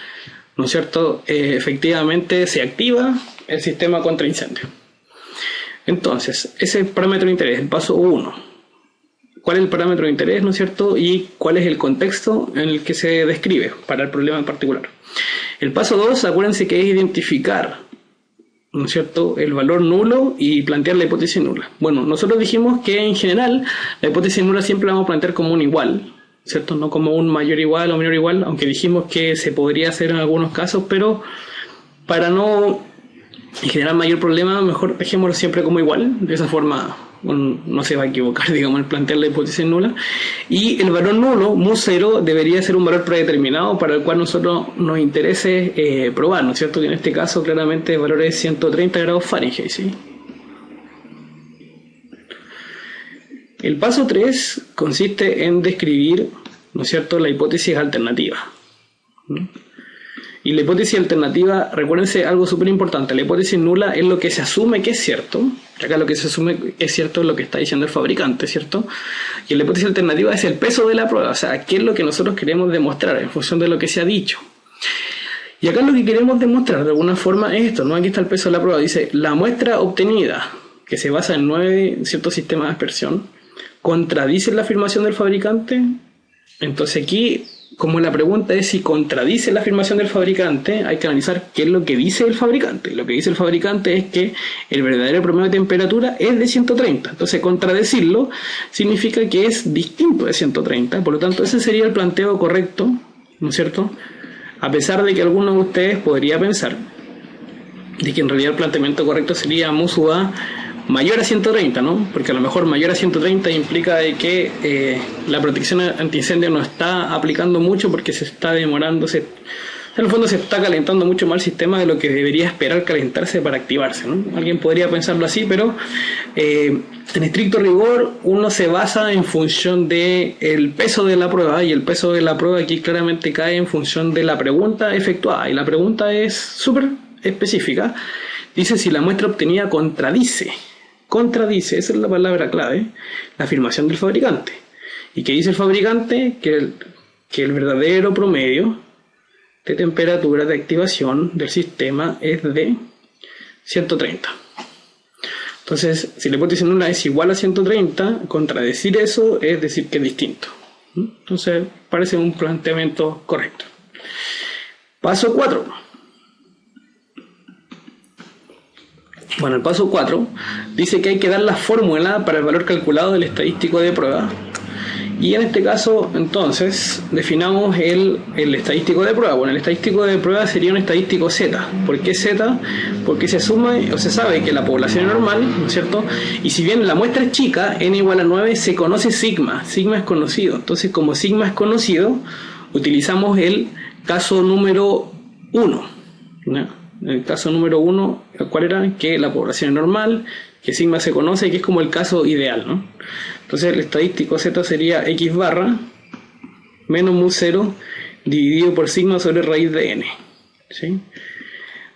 ¿no es cierto?, efectivamente se activa el sistema contra incendio. Entonces, ese parámetro de interés, el paso 1. ¿Cuál es el parámetro de interés, no es cierto?, y cuál es el contexto en el que se describe para el problema en particular. El paso 2, acuérdense que es identificar, ¿no es cierto?, el valor nulo y plantear la hipótesis nula. Bueno, nosotros dijimos que en general la hipótesis nula siempre la vamos a plantear como un igual, ¿cierto?, no como un mayor igual o menor igual, aunque dijimos que se podría hacer en algunos casos, pero para no generar mayor problema, mejor dejémoslo siempre como igual. De esa forma no se va a equivocar, digamos, al plantear la hipótesis nula. Y el valor nulo, mu0, debería ser un valor predeterminado para el cual nosotros nos interese probar, ¿no es cierto? Que en este caso claramente el valor es 130 grados Fahrenheit, ¿sí? El paso 3 consiste en describir, ¿no es cierto?, la hipótesis alternativa. Y la hipótesis alternativa, recuérdense algo súper importante, la hipótesis nula es lo que se asume que es cierto, Acá lo que se asume es cierto lo que está diciendo el fabricante, ¿cierto? Y la hipótesis alternativa es el peso de la prueba, o sea, qué es lo que nosotros queremos demostrar en función de lo que se ha dicho. Y acá lo que queremos demostrar de alguna forma es esto, ¿no? Aquí está el peso de la prueba, dice, la muestra obtenida, que se basa en 9 ciertos sistemas de aspersión, ¿contradice la afirmación del fabricante? Entonces aquí, como la pregunta es si contradice la afirmación del fabricante, hay que analizar qué es lo que dice el fabricante. Lo que dice el fabricante es que el verdadero promedio de temperatura es de 130. Entonces contradecirlo significa que es distinto de 130. Por lo tanto, ese sería el planteo correcto, ¿no es cierto? A pesar de que algunos de ustedes podría pensar de que en realidad el planteamiento correcto sería MUSU-A mayor a 130, ¿no? Porque a lo mejor mayor a 130 implica de que la protección antiincendio no está aplicando mucho porque se está demorando, en el fondo se está calentando mucho más el sistema de lo que debería esperar calentarse para activarse, ¿no? Alguien podría pensarlo así, pero en estricto rigor uno se basa en función del peso de la prueba, y el peso de la prueba aquí claramente cae en función de la pregunta efectuada, y la pregunta es súper específica. Dice si la muestra obtenida contradice, esa es la palabra clave, la afirmación del fabricante. ¿Y qué dice el fabricante? Que el verdadero promedio de temperatura de activación del sistema es de 130. Entonces, si la hipótesis nula es igual a 130, contradecir eso es decir que es distinto. Entonces, parece un planteamiento correcto. Paso 4. Bueno, el paso 4 dice que hay que dar la fórmula para el valor calculado del estadístico de prueba. Y en este caso, entonces, definamos el estadístico de prueba. Bueno, el estadístico de prueba sería un estadístico Z. ¿Por qué Z? Porque se asume o se sabe que la población es normal, ¿no es cierto? Y si bien la muestra es chica, n igual a 9, se conoce sigma. Sigma es conocido. Entonces, como sigma es conocido, utilizamos el caso número 1, ¿no? El caso número 1, ¿cuál era? Que la población es normal, que sigma se conoce, que es como el caso ideal, ¿no? Entonces el estadístico Z sería x barra menos mu 0 dividido por sigma sobre raíz de n, ¿sí?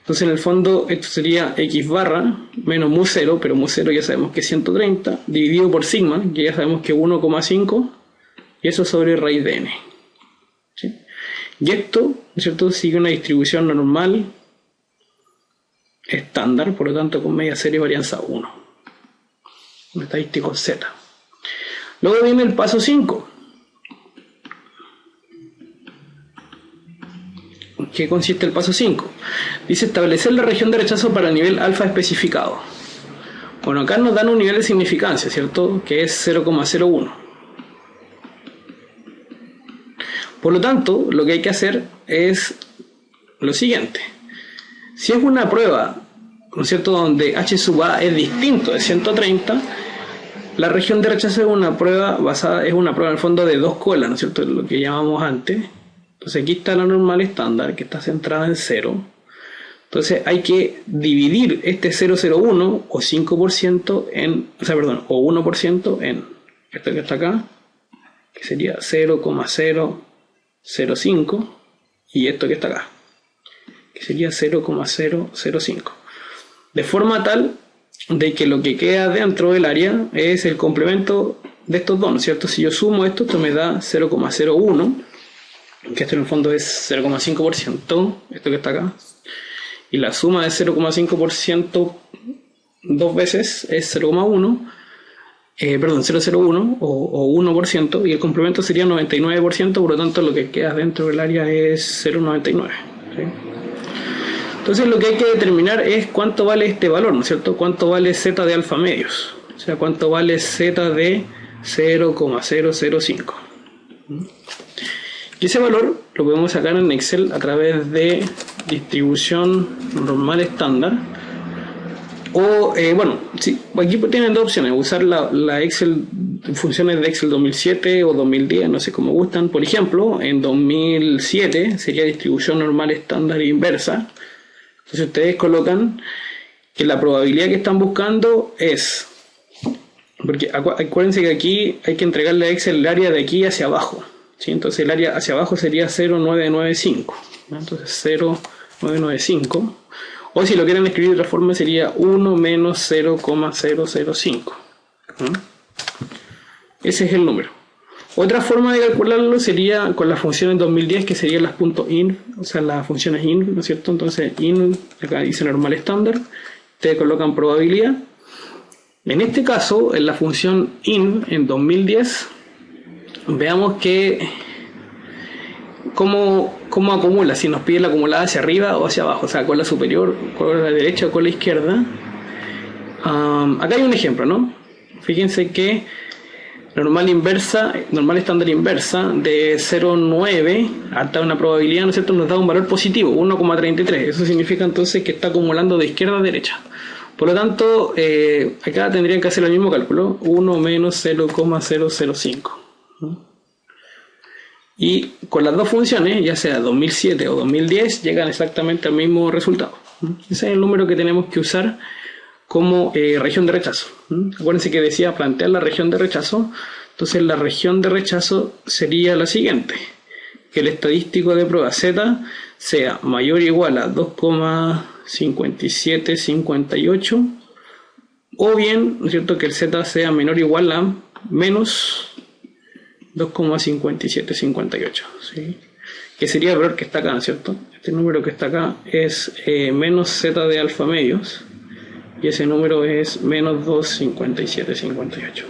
Entonces en el fondo esto sería x barra menos mu 0, pero mu 0 ya sabemos que es 130, dividido por sigma, que ya sabemos que es 1,5, y eso sobre raíz de n, ¿sí? Y esto, ¿no es cierto?, sigue una distribución normal estándar, por lo tanto con media serie varianza 1, un estadístico Z. Luego viene el paso 5. ¿Qué consiste el paso 5? Dice establecer la región de rechazo para el nivel alfa especificado. Bueno, acá nos dan un nivel de significancia, ¿cierto?, que es 0,01. Por lo tanto, lo que hay que hacer es lo siguiente. Si es una prueba, ¿no es cierto?, donde H sub A es distinto de 130, la región de rechazo es una prueba en el fondo de dos colas, ¿no es cierto?, lo que llamamos antes. Entonces aquí está la normal estándar, que está centrada en 0. Entonces hay que dividir este 0,01 o 5% o 1% en esto que está acá, que sería 0,005, y esto que está acá, que sería 0,005, de forma tal de que lo que queda dentro del área es el complemento de estos dos, ¿no es cierto? Si yo sumo esto me da 0,01, que esto en el fondo es 0,5%, esto que está acá, y la suma de 0,5% dos veces es 0,1, 0,01 o 1%, y el complemento sería 99%, por lo tanto lo que queda dentro del área es 0,99, ¿sí? Entonces lo que hay que determinar es cuánto vale este valor, ¿no es cierto? Cuánto vale Z de alfa medios, o sea, cuánto vale Z de 0,005. Y ese valor lo podemos sacar en Excel a través de distribución normal estándar. O, sí, aquí tienen dos opciones: usar la Excel, funciones de Excel 2007 o 2010, no sé cómo gustan. Por ejemplo, en 2007 sería distribución normal estándar inversa. Entonces ustedes colocan que la probabilidad que están buscando es, porque acuérdense que aquí hay que entregarle a Excel el área de aquí hacia abajo, ¿sí? Entonces el área hacia abajo sería 0,995, ¿no? Entonces 0,995, O si lo quieren escribir de otra forma sería 1 menos 0,005. Ese es el número. Otra forma de calcularlo sería con las funciones 2010, que serían las .in, o sea, las funciones in, ¿no es cierto? Entonces, in, acá dice normal estándar, ustedes colocan probabilidad. En este caso, en la función in, en 2010, veamos que cómo acumula, si nos pide la acumulada hacia arriba o hacia abajo, o sea, con la superior, con la derecha o con la izquierda. Acá hay un ejemplo, ¿no? Fíjense que normal estándar inversa de 0,9 hasta una probabilidad, ¿no es cierto?, nos da un valor positivo, 1,33. Eso significa entonces que está acumulando de izquierda a derecha. Por lo tanto, acá tendrían que hacer el mismo cálculo, 1 menos 0,005. Y con las dos funciones, ya sea 2007 o 2010, llegan exactamente al mismo resultado. Ese es el número que tenemos que usar como región de rechazo. Acuérdense que decía plantear la región de rechazo. Entonces la región de rechazo sería la siguiente: que el estadístico de prueba Z sea mayor o igual a 2,5758, o bien, ¿no es cierto?, que el Z sea menor o igual a menos 2,5758, ¿sí? Que sería el valor que está acá, ¿no es cierto? Este número que está acá es menos Z de alfa medios, y ese número es menos 2,5758.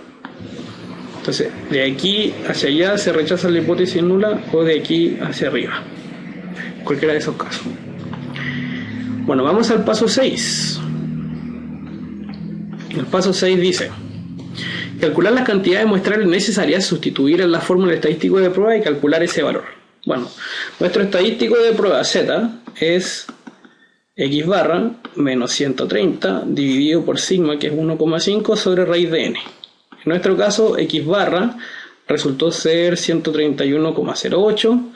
Entonces, de aquí hacia allá se rechaza la hipótesis nula, o de aquí hacia arriba, cualquiera de esos casos. Bueno, vamos al paso 6. El paso 6 dice: calcular las cantidades muestrales necesarias, sustituir en la fórmula estadístico de prueba y calcular ese valor. Bueno, nuestro estadístico de prueba Z es x barra menos 130 dividido por sigma, que es 1,5 sobre raíz de n. En nuestro caso, x barra resultó ser 131,08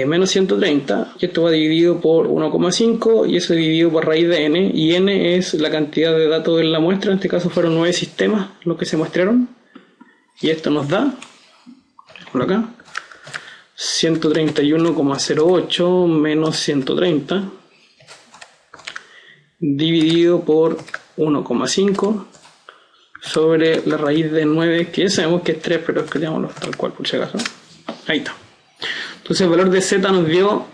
menos 130, y esto va dividido por 1,5, y eso dividido por raíz de n, y n es la cantidad de datos en la muestra. En este caso fueron 9 sistemas los que se muestraron, y esto nos da, por acá, 131,08 menos 130 dividido por 1,5 sobre la raíz de 9, que ya sabemos que es 3, pero escribámoslo tal cual por si acaso. Ahí está. Entonces el valor de Z nos dio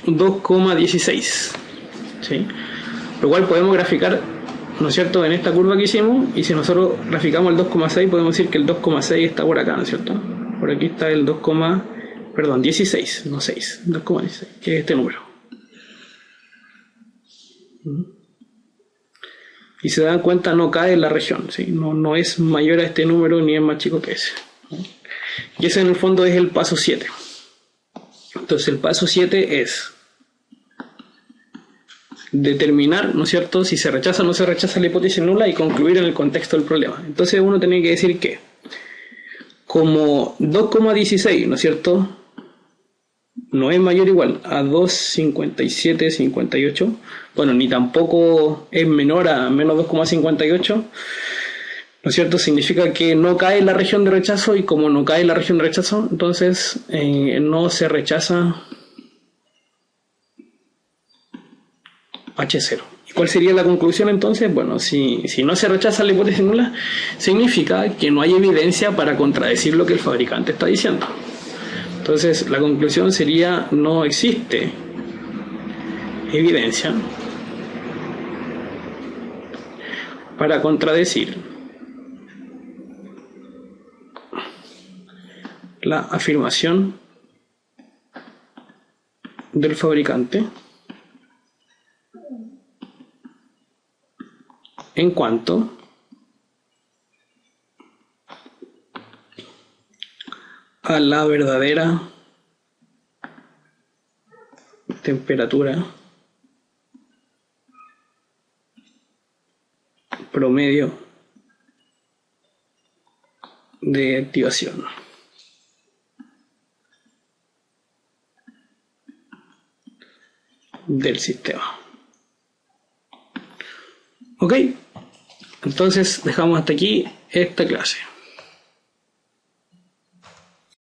2,16, ¿sí? Lo cual podemos graficar, ¿no es cierto?, en esta curva que hicimos, y si nosotros graficamos el 2,6 podemos decir que el 2,6 está por acá, ¿no es cierto? Por aquí está el 16, no 6, 2,16, que es este número. Y si se dan cuenta, no cae en la región, ¿sí? No es mayor a este número ni es más chico que ese, ¿no? Y ese en el fondo es el paso 7. Entonces el paso 7 es determinar, ¿no es cierto?, si se rechaza o no se rechaza la hipótesis nula, y concluir en el contexto del problema. Entonces uno tiene que decir que, como 2,16, ¿no es cierto?, no es mayor o igual a 2,5758, bueno, ni tampoco es menor a menos 2,58, ¿no es cierto?, significa que no cae en la región de rechazo, y como no cae en la región de rechazo, entonces no se rechaza H0. ¿Y cuál sería la conclusión entonces? Bueno, si no se rechaza la hipótesis nula, significa que no hay evidencia para contradecir lo que el fabricante está diciendo. Entonces la conclusión sería: no existe evidencia para contradecir la afirmación del fabricante en cuanto a la verdadera temperatura promedio de activación. Del sistema. Ok, entonces dejamos hasta aquí esta clase.